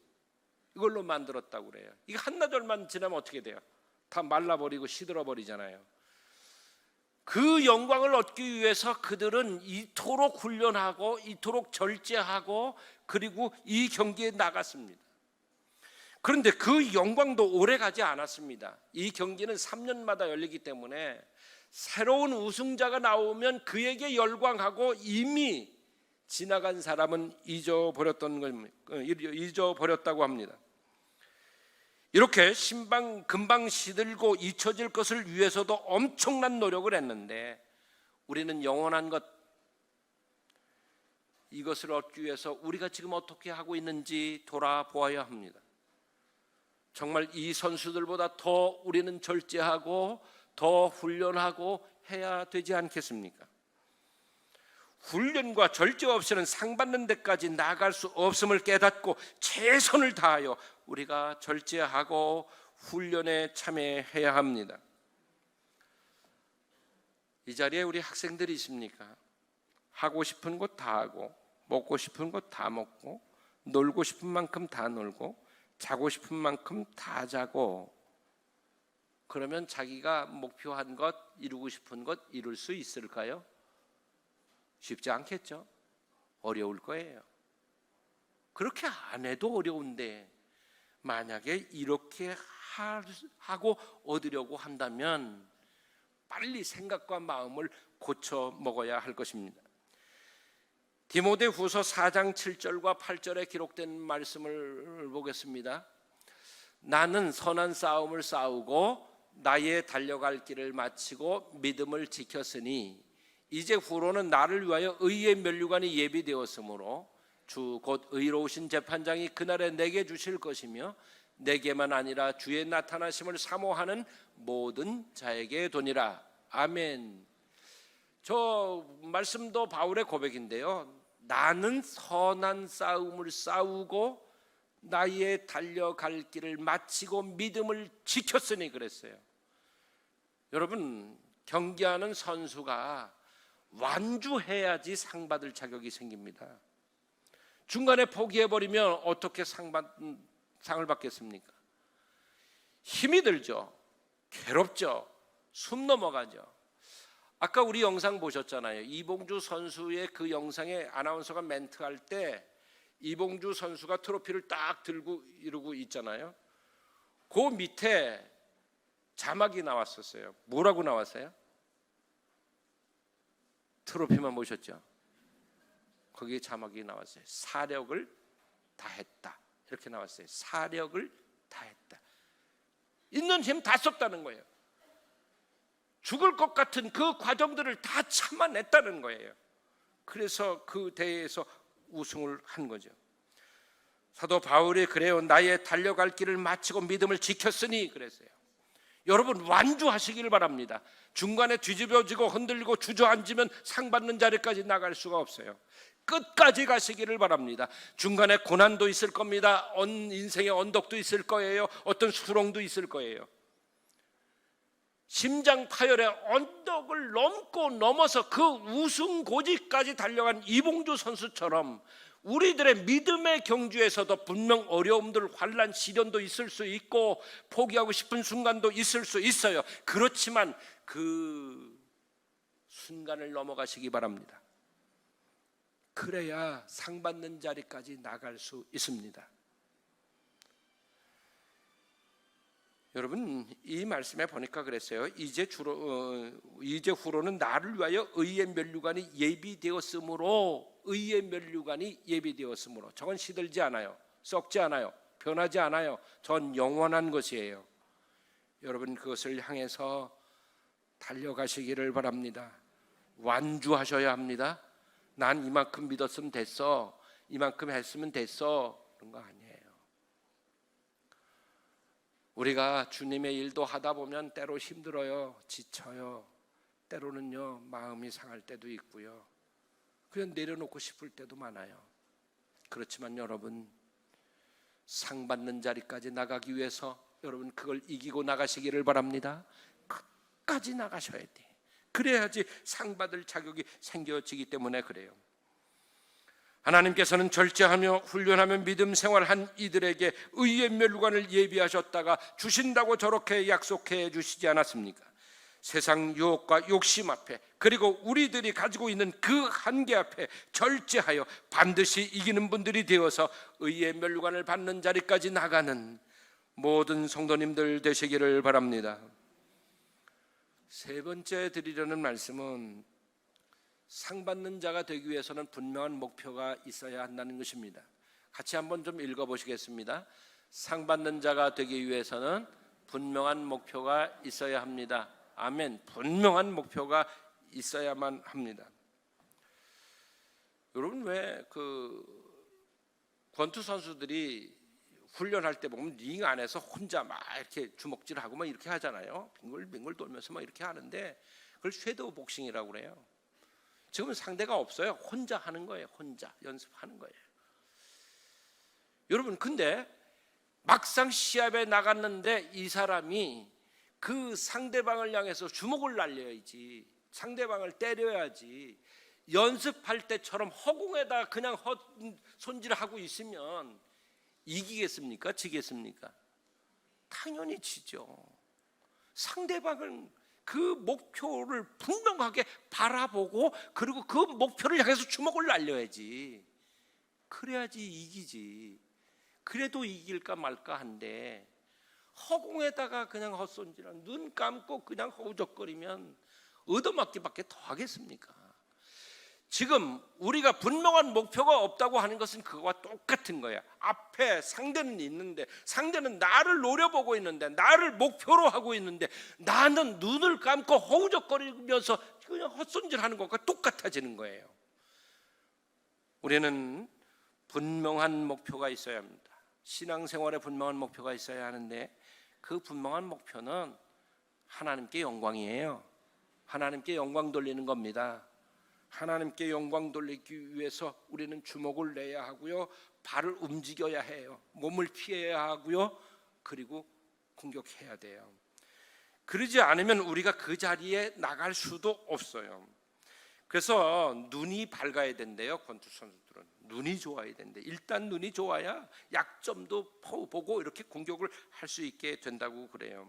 이걸로 만들었다고 그래요. 이거 한나절만 지나면 어떻게 돼요? 다 말라버리고 시들어버리잖아요. 그 영광을 얻기 위해서 그들은 이토록 훈련하고 이토록 절제하고 그리고 이 경기에 나갔습니다. 그런데 그 영광도 오래 가지 않았습니다. 이 경기는 3년마다 열리기 때문에 새로운 우승자가 나오면 그에게 열광하고 이미 지나간 사람은 잊어버렸다고 합니다. 이렇게 금방 시들고 잊혀질 것을 위해서도 엄청난 노력을 했는데 우리는 영원한 것, 이것을 얻기 위해서 우리가 지금 어떻게 하고 있는지 돌아보아야 합니다. 정말 이 선수들보다 더 우리는 절제하고 더 훈련하고 해야 되지 않겠습니까? 훈련과 절제 없이는 상 받는 데까지 나아갈 수 없음을 깨닫고 최선을 다하여 우리가 절제하고 훈련에 참여해야 합니다. 이 자리에 우리 학생들이 있습니까? 하고 싶은 것 다 하고 먹고 싶은 것 다 먹고 놀고 싶은 만큼 다 놀고 자고 싶은 만큼 다 자고, 그러면 자기가 목표한 것, 이루고 싶은 것 이룰 수 있을까요? 쉽지 않겠죠. 어려울 거예요. 그렇게 안 해도 어려운데 만약에 이렇게 하고 얻으려고 한다면 빨리 생각과 마음을 고쳐 먹어야 할 것입니다. 디모데후서 4장 7절과 8절에 기록된 말씀을 보겠습니다. 나는 선한 싸움을 싸우고 나의 달려갈 길을 마치고 믿음을 지켰으니 이제 후로는 나를 위하여 의의 면류관이 예비되었으므로 주 곧 의로우신 재판장이 그날에 내게 주실 것이며 내게만 아니라 주의 나타나심을 사모하는 모든 자에게 도니라. 아멘. 저 말씀도 바울의 고백인데요. 나는 선한 싸움을 싸우고 나의 달려갈 길을 마치고 믿음을 지켰으니 그랬어요. 여러분, 경기하는 선수가 완주해야지 상 받을 자격이 생깁니다. 중간에 포기해버리면 어떻게 상을 받겠습니까? 힘이 들죠. 괴롭죠. 숨 넘어가죠. 아까 우리 영상 보셨잖아요. 이봉주 선수의 그 영상에 아나운서가 멘트할 때 이봉주 선수가 트로피를 딱 들고 이러고 있잖아요. 그 밑에 자막이 나왔었어요. 뭐라고 나왔어요? 트로피만 보셨죠? 거기에 자막이 나왔어요. 사력을 다했다. 이렇게 나왔어요. 사력을 다했다. 있는 힘 다 썼다는 거예요. 죽을 것 같은 그 과정들을 다 참아냈다는 거예요. 그래서 그 대회에서 우승을 한 거죠. 사도 바울이 그래요. 나의 달려갈 길을 마치고 믿음을 지켰으니 그랬어요. 여러분, 완주하시길 바랍니다. 중간에 뒤집어지고 흔들리고 주저앉으면 상 받는 자리까지 나갈 수가 없어요. 끝까지 가시기를 바랍니다. 중간에 고난도 있을 겁니다. 인생의 언덕도 있을 거예요. 어떤 수렁도 있을 거예요. 심장 파열의 언덕을 넘어서 그 우승 고지까지 달려간 이봉주 선수처럼 우리들의 믿음의 경주에서도 분명 어려움들, 환난, 시련도 있을 수 있고 포기하고 싶은 순간도 있을 수 있어요. 그렇지만 그 순간을 넘어가시기 바랍니다. 그래야 상 받는 자리까지 나갈 수 있습니다. 여러분, 이 말씀에 보니까 그랬어요. 이제 후로는 나를 위하여 의의 면류관이 예비되었으므로, 의의 면류관이 예비되었으므로. 저건 시들지 않아요. 썩지 않아요. 변하지 않아요. 전 영원한 것이에요. 여러분, 그것을 향해서 달려가시기를 바랍니다. 완주하셔야 합니다. 난 이만큼 믿었으면 됐어, 이만큼 했으면 됐어, 그런 거 아니에요. 우리가 주님의 일도 하다 보면 때로 힘들어요. 지쳐요. 때로는요 마음이 상할 때도 있고요. 그냥 내려놓고 싶을 때도 많아요. 그렇지만 여러분, 상 받는 자리까지 나가기 위해서 여러분 그걸 이기고 나가시기를 바랍니다. 끝까지 나가셔야 돼. 그래야지 상 받을 자격이 생겨지기 때문에 그래요. 하나님께서는 절제하며 훈련하며 믿음 생활한 이들에게 의의 면류관을 예비하셨다가 주신다고 저렇게 약속해 주시지 않았습니까? 세상 유혹과 욕심 앞에, 그리고 우리들이 가지고 있는 그 한계 앞에 절제하여 반드시 이기는 분들이 되어서 의의 면류관을 받는 자리까지 나가는 모든 성도님들 되시기를 바랍니다. 세 번째 드리려는 말씀은 상 받는 자가 되기 위해서는 분명한 목표가 있어야 한다는 것입니다. 같이 한번 좀 읽어보시겠습니다. 상 받는 자가 되기 위해서는 분명한 목표가 있어야 합니다. 아멘. 분명한 목표가 있어야만 합니다. 여러분, 왜 권투 선수들이 훈련할 때 보면 링 안에서 혼자 막 이렇게 주먹질하고 막 이렇게 하잖아요. 빙글빙글 돌면서 막 이렇게 하는데 그걸 섀도우 복싱이라고 그래요. 지금은 상대가 없어요. 혼자 하는 거예요. 혼자 연습하는 거예요. 여러분, 근데 막상 시합에 나갔는데 이 사람이 그 상대방을 향해서 주먹을 날려야지, 상대방을 때려야지, 연습할 때처럼 허공에다 그냥 손질하고 있으면 이기겠습니까? 지겠습니까? 당연히 지죠. 상대방은 그 목표를 분명하게 바라보고 그리고 그 목표를 향해서 주먹을 날려야지. 그래야지 이기지. 그래도 이길까 말까 한데 허공에다가 그냥 헛손질한 눈 감고 그냥 허우적거리면 얻어맞기밖에 더 하겠습니까? 지금 우리가 분명한 목표가 없다고 하는 것은 그거와 똑같은 거야. 앞에 상대는 있는데, 상대는 나를 노려보고 있는데, 나를 목표로 하고 있는데, 나는 눈을 감고 허우적거리면서 그냥 헛손질하는 것과 똑같아지는 거예요. 우리는 분명한 목표가 있어야 합니다. 신앙생활에 분명한 목표가 있어야 하는데, 그 분명한 목표는 하나님께 영광이에요. 하나님께 영광 돌리는 겁니다. 하나님께 영광 돌리기 위해서 우리는 주목을 내야 하고요, 발을 움직여야 해요, 몸을 피해야 하고요, 그리고 공격해야 돼요. 그러지 않으면 우리가 그 자리에 나갈 수도 없어요. 그래서 눈이 밝아야 된대요. 권투 선수들은 눈이 좋아야 된대. 일단 눈이 좋아야 약점도 보고 이렇게 공격을 할 수 있게 된다고 그래요.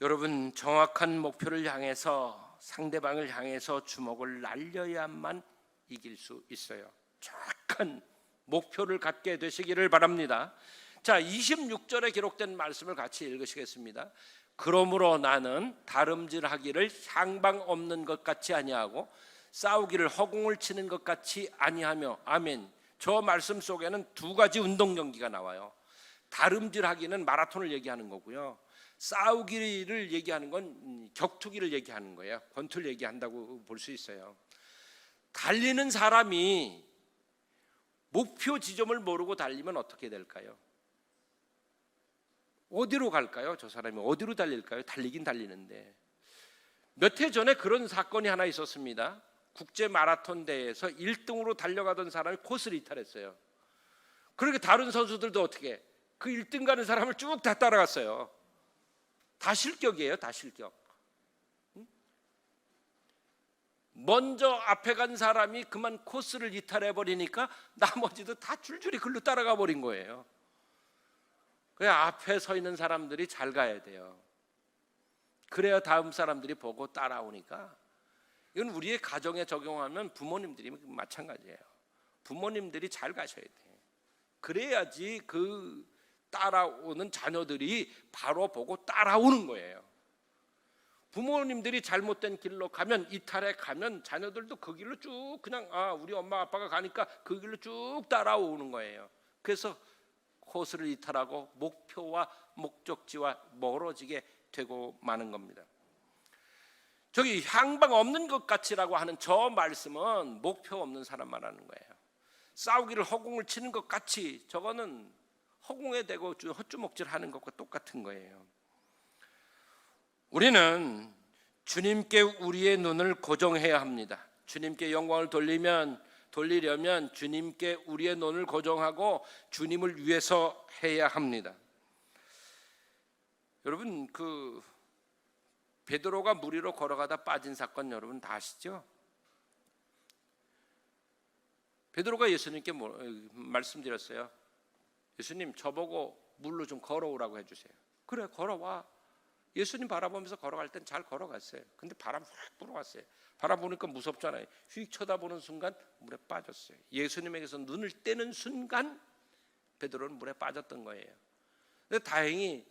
여러분, 정확한 목표를 향해서, 상대방을 향해서 주먹을 날려야만 이길 수 있어요. 정확한 목표를 갖게 되시기를 바랍니다. 자, 26절에 기록된 말씀을 같이 읽으시겠습니다. 그러므로 나는 다름질하기를 향방 없는 것 같이 아니하고 싸우기를 허공을 치는 것 같이 아니하며. 아멘. 저 말씀 속에는 두 가지 운동 경기가 나와요. 다름질하기는 마라톤을 얘기하는 거고요, 싸우기를 얘기하는 건 격투기를 얘기하는 거예요. 권투를 얘기한다고 볼 수 있어요. 달리는 사람이 목표 지점을 모르고 달리면 어떻게 될까요? 어디로 갈까요? 저 사람이 어디로 달릴까요? 달리긴 달리는데. 몇 해 전에 그런 사건이 하나 있었습니다. 국제 마라톤 대회에서 1등으로 달려가던 사람이 코스를 이탈했어요. 그렇게 다른 선수들도 어떻게 그 1등 가는 사람을 쭉 다 따라갔어요. 다 실격이에요, 다 실격. 먼저 앞에 간 사람이 그만 코스를 이탈해 버리니까 나머지도 다 줄줄이 글로 따라가 버린 거예요. 그래, 앞에 서 있는 사람들이 잘 가야 돼요. 그래야 다음 사람들이 보고 따라오니까. 이건 우리의 가정에 적용하면 부모님들이 마찬가지예요. 부모님들이 잘 가셔야 돼요. 그래야지 그 따라오는 자녀들이 바로 보고 따라오는 거예요. 부모님들이 잘못된 길로 가면, 이탈해 가면 자녀들도 그 길로 쭉 그냥 우리 엄마 아빠가 가니까 그 길로 쭉 따라오는 거예요. 그래서 코스를 이탈하고 목표와 목적지와 멀어지게 되고 마는 겁니다. 저기 향방 없는 것 같이라고 하는 저 말씀은 목표 없는 사람 말하는 거예요. 싸우기를 허공을 치는 것 같이, 저거는 허공에 대고 헛주먹질하는 것과 똑같은 거예요. 우리는 주님께 우리의 눈을 고정해야 합니다. 주님께 영광을 돌리려면 주님께 우리의 눈을 고정하고 주님을 위해서 해야 합니다. 여러분, 그 베드로가 물 위로 걸어가다 빠진 사건 여러분 다 아시죠? 베드로가 예수님께 말씀드렸어요. 예수님, 저보고 물로 좀 걸어오라고 해주세요. 그래, 걸어와. 예수님 바라보면서 걸어갈 땐 잘 걸어갔어요. 근데 바람 확 불어왔어요. 바람 부니까 무섭잖아요. 휙 쳐다보는 순간 물에 빠졌어요. 예수님에게서 눈을 떼는 순간 베드로는 물에 빠졌던 거예요. 근데 다행히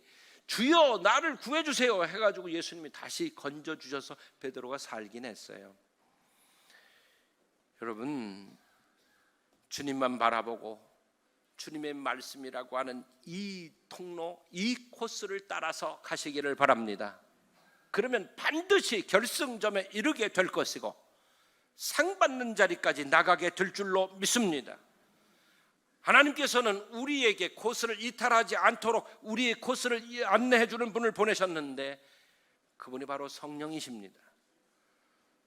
주여 나를 구해주세요 해가지고 예수님이 다시 건져주셔서 베드로가 살긴 했어요. 여러분, 주님만 바라보고 주님의 말씀이라고 하는 이 통로, 이 코스를 따라서 가시기를 바랍니다. 그러면 반드시 결승점에 이르게 될 것이고 상 받는 자리까지 나가게 될 줄로 믿습니다. 하나님께서는 우리에게 코스를 이탈하지 않도록 우리의 코스를 안내해 주는 분을 보내셨는데 그분이 바로 성령이십니다.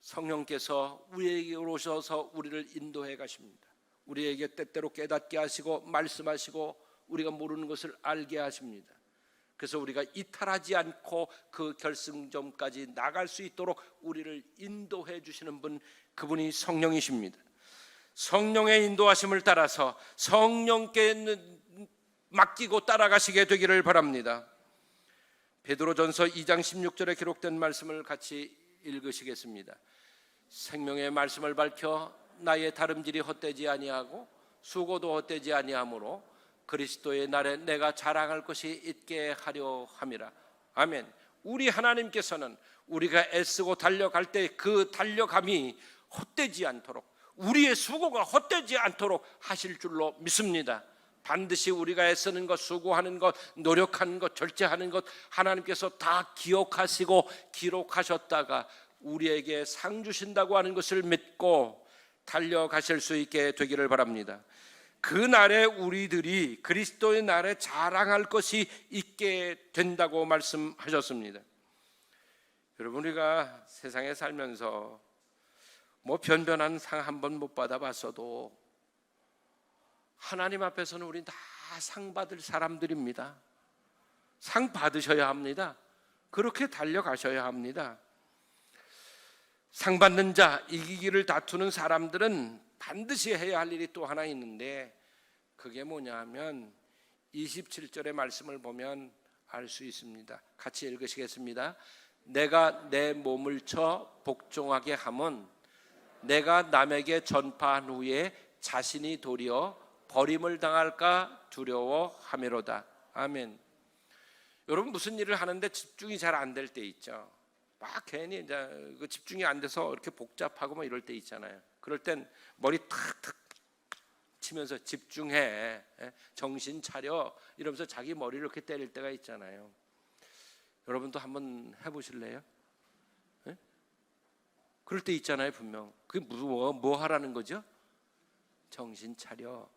성령께서 우리에게 오셔서 우리를 인도해 가십니다. 우리에게 때때로 깨닫게 하시고 말씀하시고 우리가 모르는 것을 알게 하십니다. 그래서 우리가 이탈하지 않고 그 결승점까지 나갈 수 있도록 우리를 인도해 주시는 분, 그분이 성령이십니다. 성령의 인도하심을 따라서 성령께 맡기고 따라가시게 되기를 바랍니다. 베드로전서 2장 16절에 기록된 말씀을 같이 읽으시겠습니다. 생명의 말씀을 밝혀 나의 다름질이 헛되지 아니하고 수고도 헛되지 아니하므로 그리스도의 날에 내가 자랑할 것이 있게 하려 함이라. 아멘. 우리 하나님께서는 우리가 애쓰고 달려갈 때 그 달려감이 헛되지 않도록, 우리의 수고가 헛되지 않도록 하실 줄로 믿습니다. 반드시 우리가 애쓰는 것, 수고하는 것, 노력하는 것, 절제하는 것 하나님께서 다 기억하시고 기록하셨다가 우리에게 상 주신다고 하는 것을 믿고 달려가실 수 있게 되기를 바랍니다. 그 날에 우리들이 그리스도의 날에 자랑할 것이 있게 된다고 말씀하셨습니다. 여러분, 우리가 세상에 살면서 뭐 변변한 상 한 번 못 받아봤어도 하나님 앞에서는 우리 다 상 받을 사람들입니다. 상 받으셔야 합니다. 그렇게 달려가셔야 합니다. 상 받는 자, 이기기를 다투는 사람들은 반드시 해야 할 일이 또 하나 있는데, 그게 뭐냐 하면 27절의 말씀을 보면 알 수 있습니다. 같이 읽으시겠습니다. 내가 내 몸을 쳐 복종하게 함은 내가 남에게 전파한 후에 자신이 도리어 버림을 당할까 두려워함이로다. 아멘. 여러분, 무슨 일을 하는데 집중이 잘 안 될 때 있죠. 막 괜히 이제 그 집중이 안 돼서 이렇게 복잡하고 뭐 이럴 때 있잖아요. 그럴 땐 머리 탁탁 치면서 집중해, 정신 차려 이러면서 자기 머리를 이렇게 때릴 때가 있잖아요. 여러분도 한번 해보실래요? 네? 그럴 때 있잖아요, 분명. 그게 뭐 하라는 거죠? 정신 차려,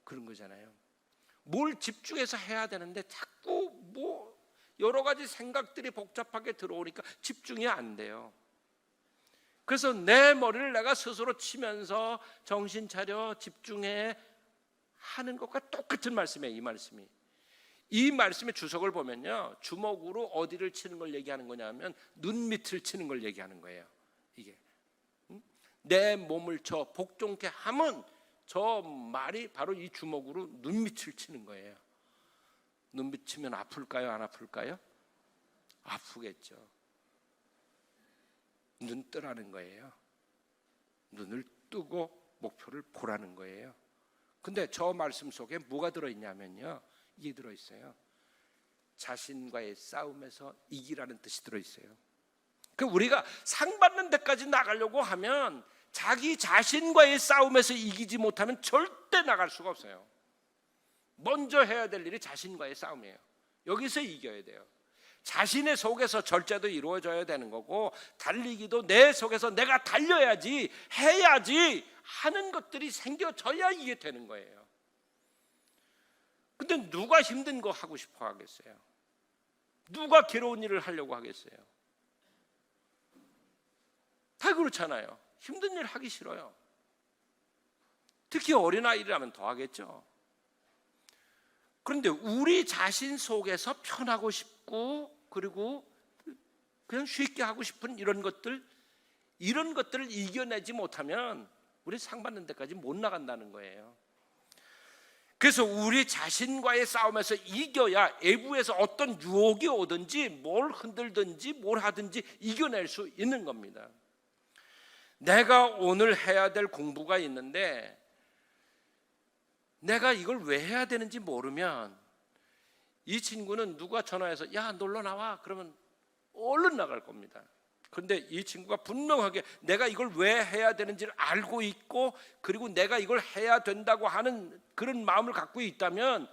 그런 거잖아요. 뭘 집중해서 해야 되는데 자꾸 뭐 여러 가지 생각들이 복잡하게 들어오니까 집중이 안 돼요. 그래서 내 머리를 내가 스스로 치면서 정신 차려, 집중해 하는 것과 똑같은 말씀이에요. 이 말씀이. 이 말씀의 주석을 보면요, 주먹으로 어디를 치는 걸 얘기하는 거냐면 눈 밑을 치는 걸 얘기하는 거예요. 이게 내 몸을 쳐 복종케 함은, 저 말이 바로 이 주먹으로 눈 밑을 치는 거예요. 눈 밑 치면 아플까요? 안 아플까요? 아프겠죠. 눈 뜨라는 거예요. 눈을 뜨고 목표를 보라는 거예요. 근데 저 말씀 속에 뭐가 들어있냐면요, 이게 들어있어요. 자신과의 싸움에서 이기라는 뜻이 들어있어요. 그 우리가 상 받는 데까지 나가려고 하면 자기 자신과의 싸움에서 이기지 못하면 절대 나갈 수가 없어요. 먼저 해야 될 일이 자신과의 싸움이에요. 여기서 이겨야 돼요. 자신의 속에서 절제도 이루어져야 되는 거고, 달리기도 내 속에서 내가 달려야지, 해야지 하는 것들이 생겨져야 이게 되는 거예요. 근데 누가 힘든 거 하고 싶어 하겠어요? 누가 괴로운 일을 하려고 하겠어요? 다 그렇잖아요. 힘든 일 하기 싫어요. 특히 어린아이라면 더 하겠죠. 그런데 우리 자신 속에서 편하고 싶고, 그리고 그냥 쉽게 하고 싶은 이런 것들을 이겨내지 못하면 우리 상 받는 데까지 못 나간다는 거예요. 그래서 우리 자신과의 싸움에서 이겨야 외부에서 어떤 유혹이 오든지 뭘 흔들든지 뭘 하든지 이겨낼 수 있는 겁니다. 내가 오늘 해야 될 공부가 있는데 내가 이걸 왜 해야 되는지 모르면, 이 친구는 누가 전화해서 야 놀러 나와 그러면 얼른 나갈 겁니다. 그런데 이 친구가 분명하게 내가 이걸 왜 해야 되는지를 알고 있고, 그리고 내가 이걸 해야 된다고 하는 그런 마음을 갖고 있다면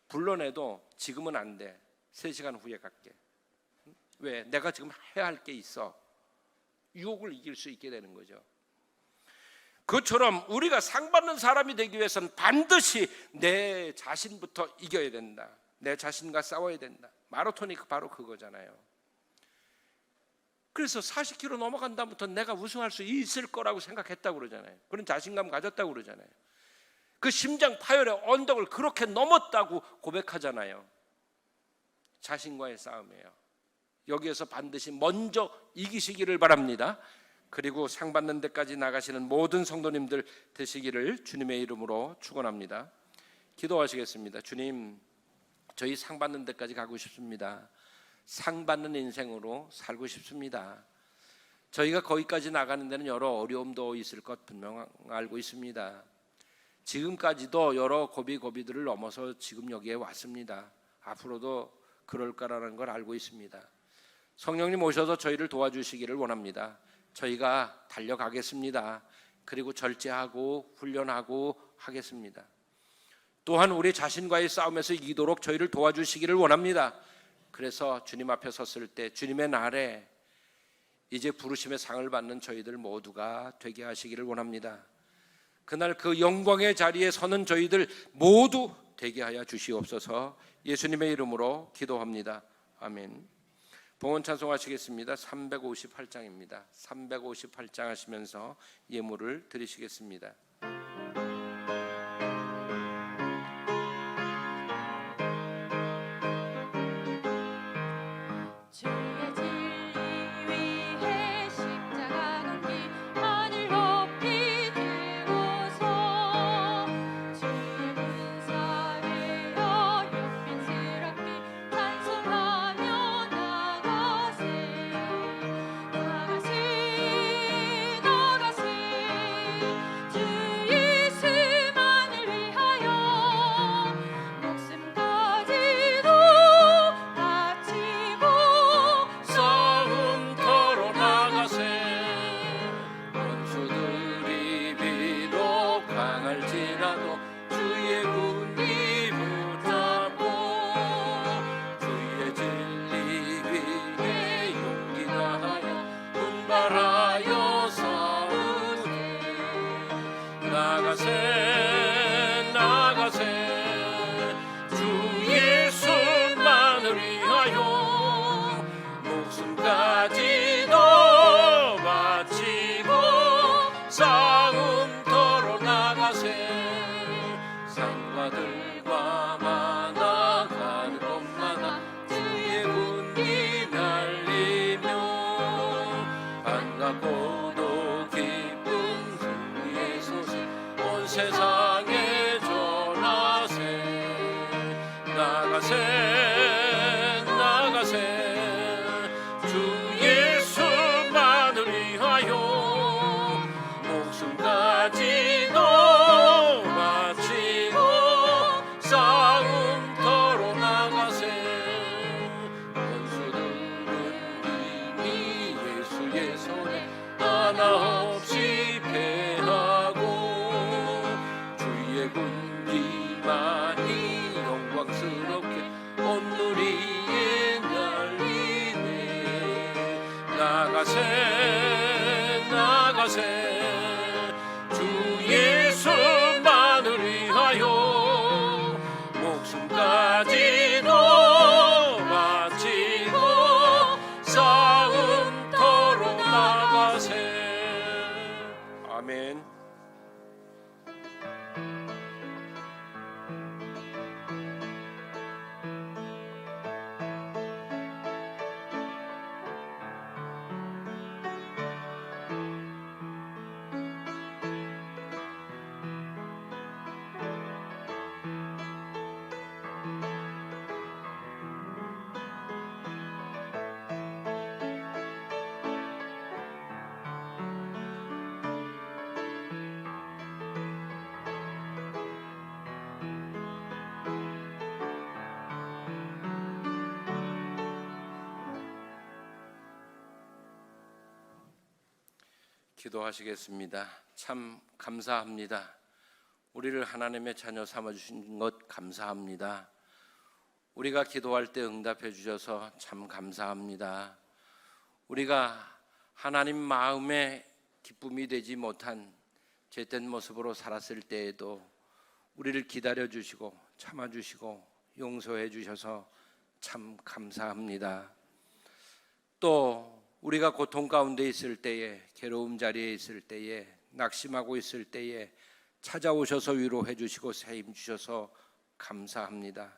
불러내도 지금은 안 돼, 3시간 후에 갈게. 왜? 내가 지금 해야 할 게 있어. 유혹을 이길 수 있게 되는 거죠. 그처럼 우리가 상 받는 사람이 되기 위해서는 반드시 내 자신부터 이겨야 된다. 내 자신과 싸워야 된다. 마라톤이 바로 그거잖아요. 그래서 40km 넘어간 다음부터 내가 우승할 수 있을 거라고 생각했다고 그러잖아요. 그런 자신감 가졌다고 그러잖아요. 그 심장 파열의 언덕을 그렇게 넘었다고 고백하잖아요. 자신과의 싸움이에요. 여기에서 반드시 먼저 이기시기를 바랍니다. 그리고 상 받는 데까지 나가시는 모든 성도님들 되시기를 주님의 이름으로 축원합니다. 기도하시겠습니다. 주님, 저희 상 받는 데까지 가고 싶습니다. 상 받는 인생으로 살고 싶습니다. 저희가 거기까지 나가는 데는 여러 어려움도 있을 것 분명 알고 있습니다. 지금까지도 여러 고비들을 넘어서 지금 여기에 왔습니다. 앞으로도 그럴 거라는 걸 알고 있습니다. 성령님 오셔서 저희를 도와주시기를 원합니다. 저희가 달려가겠습니다. 그리고 절제하고 훈련하고 하겠습니다. 또한 우리 자신과의 싸움에서 이기도록 저희를 도와주시기를 원합니다. 그래서 주님 앞에 섰을 때 주님의 날에 이제 부르심의 상을 받는 저희들 모두가 되게 하시기를 원합니다. 그날 그 영광의 자리에 서는 저희들 모두 되게 하여 주시옵소서. 예수님의 이름으로 기도합니다. 아멘. 봉헌 찬송하시겠습니다. 358장입니다. 358장 하시면서 예물을 드리시겠습니다. 주의 진리 위에 십자가 넘기 하늘 높이 들고서 주의 군사 되어 용맹스럽게 찬송하며 나가세 주 예수만을 위하여 목숨까지도 바치고 싸움터로 나가세 원수들이 비록 강할지라도 주의 군기 붙잡고 주의 진리 위에 용기 다하여 분발하여 싸우세 나가세 주 예수만을 위하여 목숨까지도 바치고 싸움터로 나가세 산과들과 만나가는 곳마다 주의 군기 날리며 반갑고도 기쁜 승리의 소식 온 세상에 전하세 나가세 주 예수만을 위하여 목숨까지도 바치고 싸움터로 나가세 원수들은 이미 예수의 손에 하나 없이 패하고 주의 군기만이 영광스럽게 온누리에 날리네 나가세 주 예수만을 위하여 목숨까지도 바치고 싸움터로 나가세. 아멘. 기도하시겠습니다. 참 감사합니다. 우리를 하나님의 자녀 삼아주신 것 감사합니다. 우리가 기도할 때 응답해 주셔서 참 감사합니다. 우리가 하나님 마음에 기쁨이 되지 못한 죄된 모습으로 살았을 때에도 우리를 기다려 주시고 참아 주시고 용서해 주셔서 참 감사합니다. 또 우리가 고통 가운데 있을 때에, 괴로움 자리에 있을 때에, 낙심하고 있을 때에 찾아오셔서 위로해 주시고 세임 주셔서 감사합니다.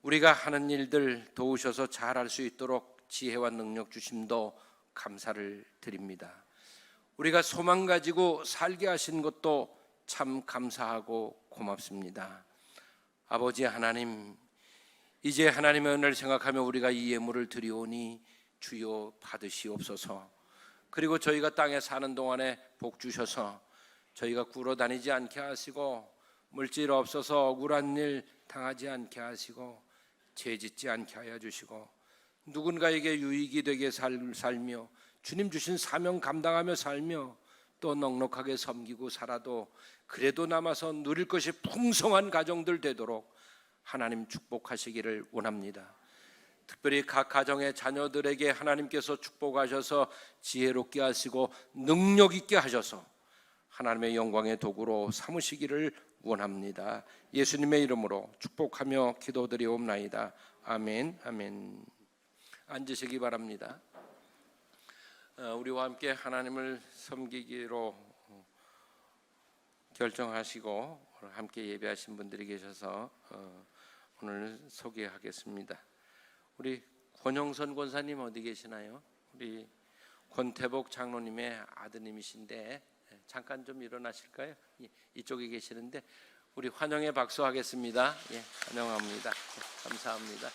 우리가 하는 일들 도우셔서 잘할 수 있도록 지혜와 능력 주심도 감사를 드립니다. 우리가 소망 가지고 살게 하신 것도 참 감사하고 고맙습니다. 아버지 하나님, 이제 하나님의 은혜를 생각하며 우리가 이 예물을 드리오니 주여 받으시옵소서. 그리고 저희가 땅에 사는 동안에 복 주셔서 저희가 굴어 다니지 않게 하시고 물질 없어서 억울한 일 당하지 않게 하시고 죄 짓지 않게 하여 주시고 누군가에게 유익이 되게 살며 주님 주신 사명 감당하며 살며 또 넉넉하게 섬기고 살아도 그래도 남아서 누릴 것이 풍성한 가정들 되도록 하나님 축복하시기를 원합니다. 특별히 각 가정의 자녀들에게 하나님께서 축복하셔서 지혜롭게 하시고 능력 있게 하셔서 하나님의 영광의 도구로 삼으시기를 원합니다. 예수님의 이름으로 축복하며 기도드리옵나이다. 아멘. 아멘. 앉으시기 바랍니다. 우리와 함께 하나님을 섬기기로 결정하시고 함께 예배하신 분들이 계셔서 오늘 소개하겠습니다. 우리 권영선 권사님 어디 계시나요? 우리 권태복 장로님의 아드님이신데 잠깐 좀 일어나실까요? 이쪽에 계시는데 우리 환영의 박수 하겠습니다. 예, 환영합니다. 감사합니다.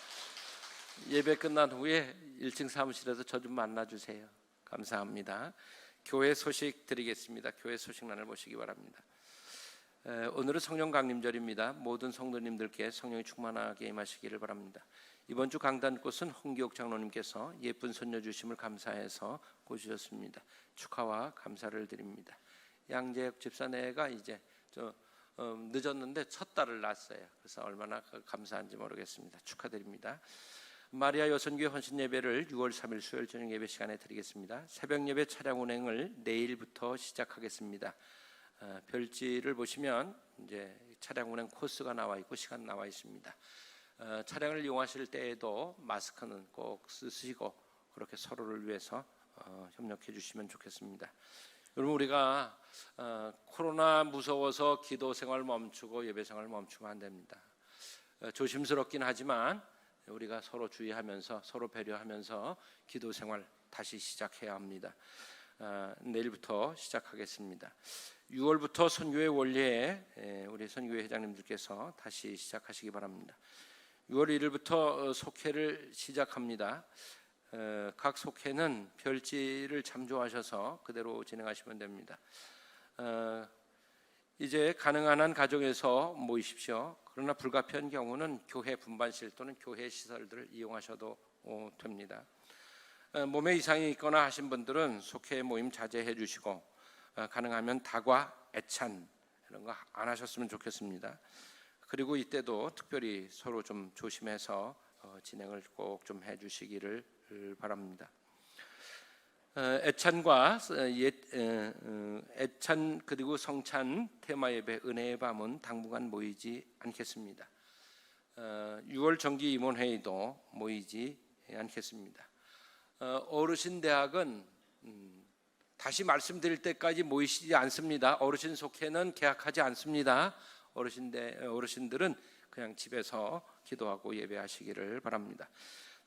예배 끝난 후에 1층 사무실에서 저 좀 만나주세요. 감사합니다. 교회 소식 드리겠습니다. 교회 소식란을 보시기 바랍니다. 오늘은 성령 강림절입니다. 모든 성도님들께 성령이 충만하게 임하시기를 바랍니다. 이번 주 강단꽃은 홍기옥 장로님께서 예쁜 손녀 주심을 감사해서 고주셨습니다. 축하와 감사를 드립니다. 양재혁 집사네가 이제 늦었는데 첫 딸을 낳았어요. 그래서 얼마나 감사한지 모르겠습니다. 축하드립니다. 마리아 여선교회 헌신 예배를 6월 3일 수요일 저녁 예배 시간에 드리겠습니다. 새벽 예배 차량 운행을 내일부터 시작하겠습니다. 별지를 보시면 이제 차량 운행 코스가 나와 있고 시간 나와 있습니다. 차량을 이용하실 때에도 마스크는 꼭 쓰시고 그렇게 서로를 위해서 협력해 주시면 좋겠습니다. 여러분 우리가 코로나 무서워서 기도 생활 멈추고 예배 생활 멈추면 안 됩니다. 조심스럽긴 하지만 우리가 서로 주의하면서 서로 배려하면서 기도 생활 다시 시작해야 합니다. 내일부터 시작하겠습니다. 6월부터 선교회 원리에 우리 선교회 회장님들께서 다시 시작하시기 바랍니다. 6월 1일부터 속회를 시작합니다. 각 속회는 별지를 참조하셔서 그대로 진행하시면 됩니다. 이제 가능한 한 가정에서 모이십시오. 그러나 불가피한 경우는 교회 분반실 또는 교회 시설들을 이용하셔도 됩니다. 몸에 이상이 있거나 하신 분들은 속회 모임 자제해 주시고 가능하면 다과, 애찬 이런 거 안 하셨으면 좋겠습니다. 그리고 이때도 특별히 서로 좀 조심해서 진행을 꼭 좀 해주시기를 바랍니다. 애찬과 애찬 그리고 성찬 테마 예배 은혜의 밤은 당분간 모이지 않겠습니다. 6월 정기 임원 회의도 모이지 않겠습니다. 어르신 대학은 다시 말씀드릴 때까지 모이시지 않습니다. 어르신 속회는 계약하지 않습니다. 어르신들은 그냥 집에서 기도하고 예배하시기를 바랍니다.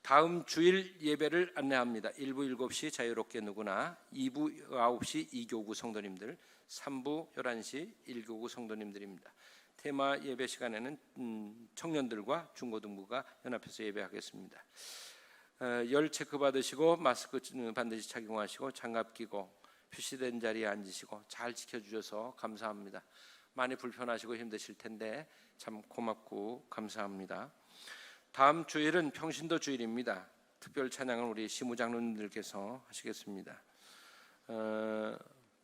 다음 주일 예배를 안내합니다. 1부 7시 자유롭게 누구나, 2부 9시 2교구 성도님들, 3부 11시 1교구 성도님들입니다. 테마 예배 시간에는 청년들과 중고등부가 연합해서 예배하겠습니다. 열 체크 받으시고 마스크 반드시 착용하시고 장갑 끼고 표시된 자리에 앉으시고 잘 지켜주셔서 감사합니다. 많이 불편하시고 힘드실 텐데 참 고맙고 감사합니다. 다음 주일은 평신도 주일입니다. 특별 찬양은 우리 시무장로님들께서 하시겠습니다.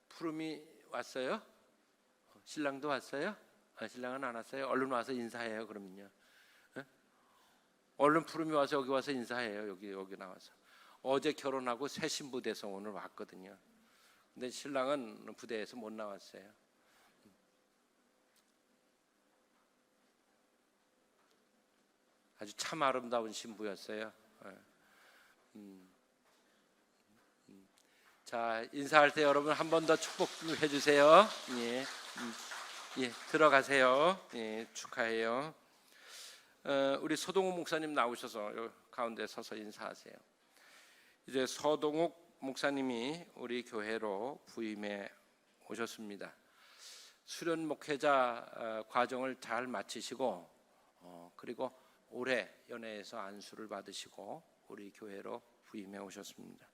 푸름이 왔어요? 신랑도 왔어요? 신랑은 안 왔어요? 얼른 와서 인사해요. 그러면요. 얼른 푸름이 와서 여기 와서 인사해요. 여기 나와서. 어제 결혼하고 새 신부 돼서 오늘 왔거든요. 근데 신랑은 부대에서 못 나왔어요. 아주 참 아름다운 신부였어요. 자, 인사할 때 여러분 한 번 더 축복해 주세요. 예, 들어가세요. 예, 축하해요. 우리 서동욱 목사님 나오셔서 가운데 서서 인사하세요. 이제 서동욱 목사님이 우리 교회로 부임해 오셨습니다. 수련 목회자 과정을 잘 마치시고 그리고 올해 연회에서 안수를 받으시고 우리 교회로 부임해 오셨습니다.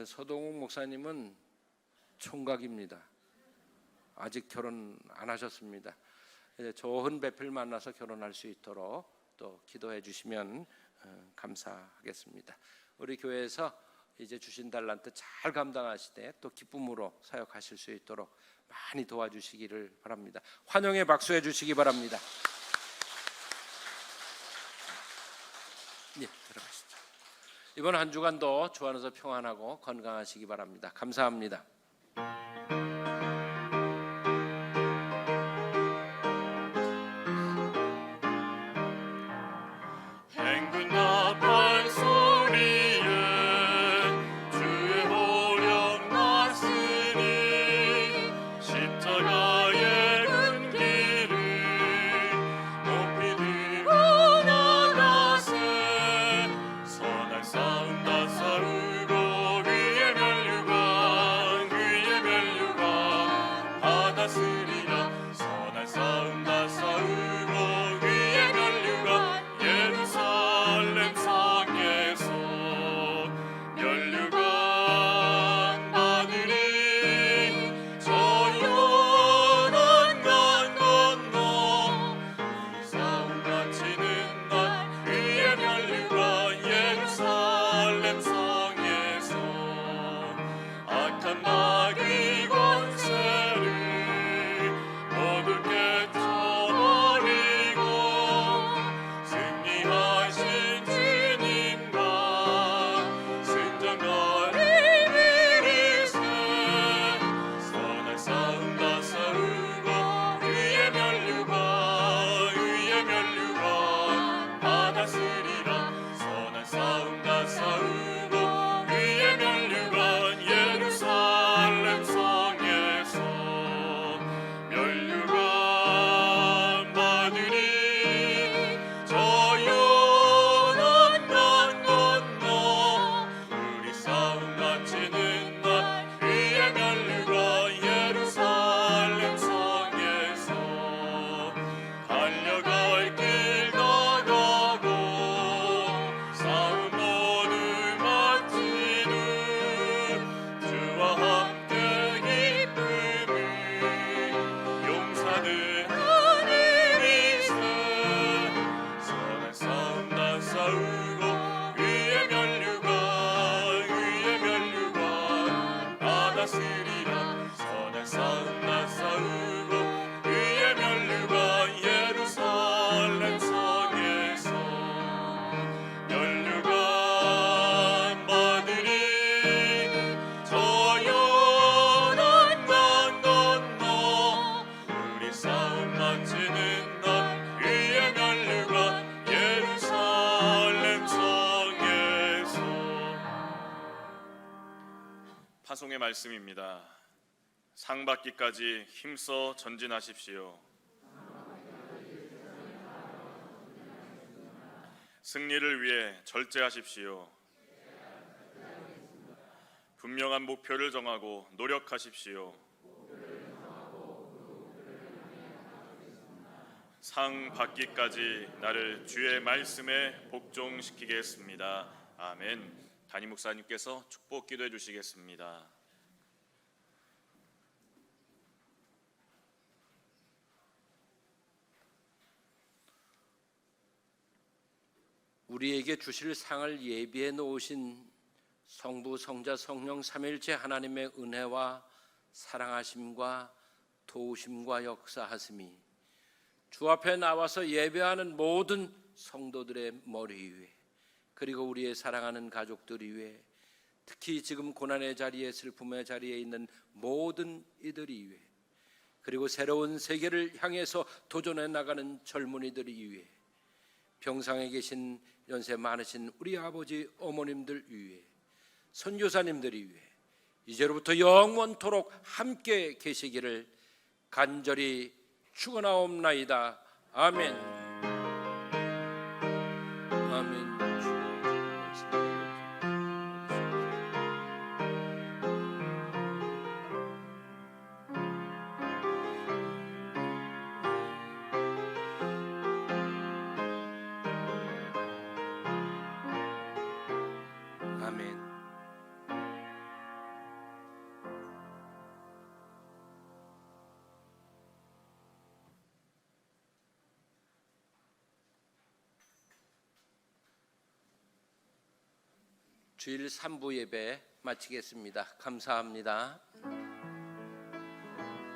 서동욱 목사님은 총각입니다. 아직 결혼 안 하셨습니다. 좋은 배필 만나서 결혼할 수 있도록 또 기도해 주시면 감사하겠습니다. 우리 교회에서 이제 주신 달란트 잘 감당하시되 또 기쁨으로 사역하실 수 있도록 많이 도와주시기를 바랍니다. 환영의 박수해 주시기 바랍니다. 예, 들어가시죠. 이번 한 주간도 주 안에서 평안하고 건강하시기 바랍니다. 감사합니다. 행군 나팔 소리에 주의 보령 났으니 십자가의 근기를 높이 들어 나가세 선할 싸움 다 싸우고 위에 멸류관 받았으리라 선할 싸움 다 싸우고 위에 멸류관 예루살렘 성에서 멸류관 받으리 저 연한 강 건너 싸움 마치는 날 위에 멸류관 예루살렘 성에서 악한 마귀 권세를 모두 깨쳐버리고 승리하신 주님과 승전가를 이르세 선할 싸움 다 싸우고 위에 멸류관 받았으리라 선할 싸움 다 싸우고 위에 멸류관 예루살렘 성에서 멸류관 받으리 저 연한 강 건너 우리 싸움 마치는 날 위에 멸류관 예루살렘 성에서 달려갈 길 나가고 싸움 모두 마치는 주와 함께 기쁨을 용사들 하늘이세 선할 싸움 다 싸우고 위에 멸류관 받았으리라 선할 싸움 다 싸우고 위에 멸류관 예루살렘 성에서 멸류관 받으리 저 연한 강 건너 우리 싸움 마치는 날 위에 멸류관 예루살렘 성에서 파송의 말씀입니다. 상 받기까지 힘써 전진하십시오. 승리를 위해 절제하십시오. 분명한 목표를 정하고 노력하십시오. 상 받기까지 나를 주의 말씀에 복종시키겠습니다. 아멘. 담임 목사님께서 축복 기도해 주시겠습니다. 우리에게 주실 상을 예비해 놓으신 성부, 성자, 성령 삼위일체 하나님의 은혜와 사랑하심과 도우심과 역사하심이 주 앞에 나와서 예배하는 모든 성도들의 머리 위에, 그리고 우리의 사랑하는 가족들 위에, 특히 지금 고난의 자리에, 슬픔의 자리에 있는 모든 이들이 위해, 그리고 새로운 세계를 향해서 도전해 나가는 젊은이들이 위해, 병상에 계신 연세 많으신 우리 아버지 어머님들 위해, 선교사님들이 위해 이제로부터 영원토록 함께 계시기를 간절히 축원하옵나이다. 아멘. 아멘. 아멘. 주일 3부 예배 마치겠습니다. 감사합니다.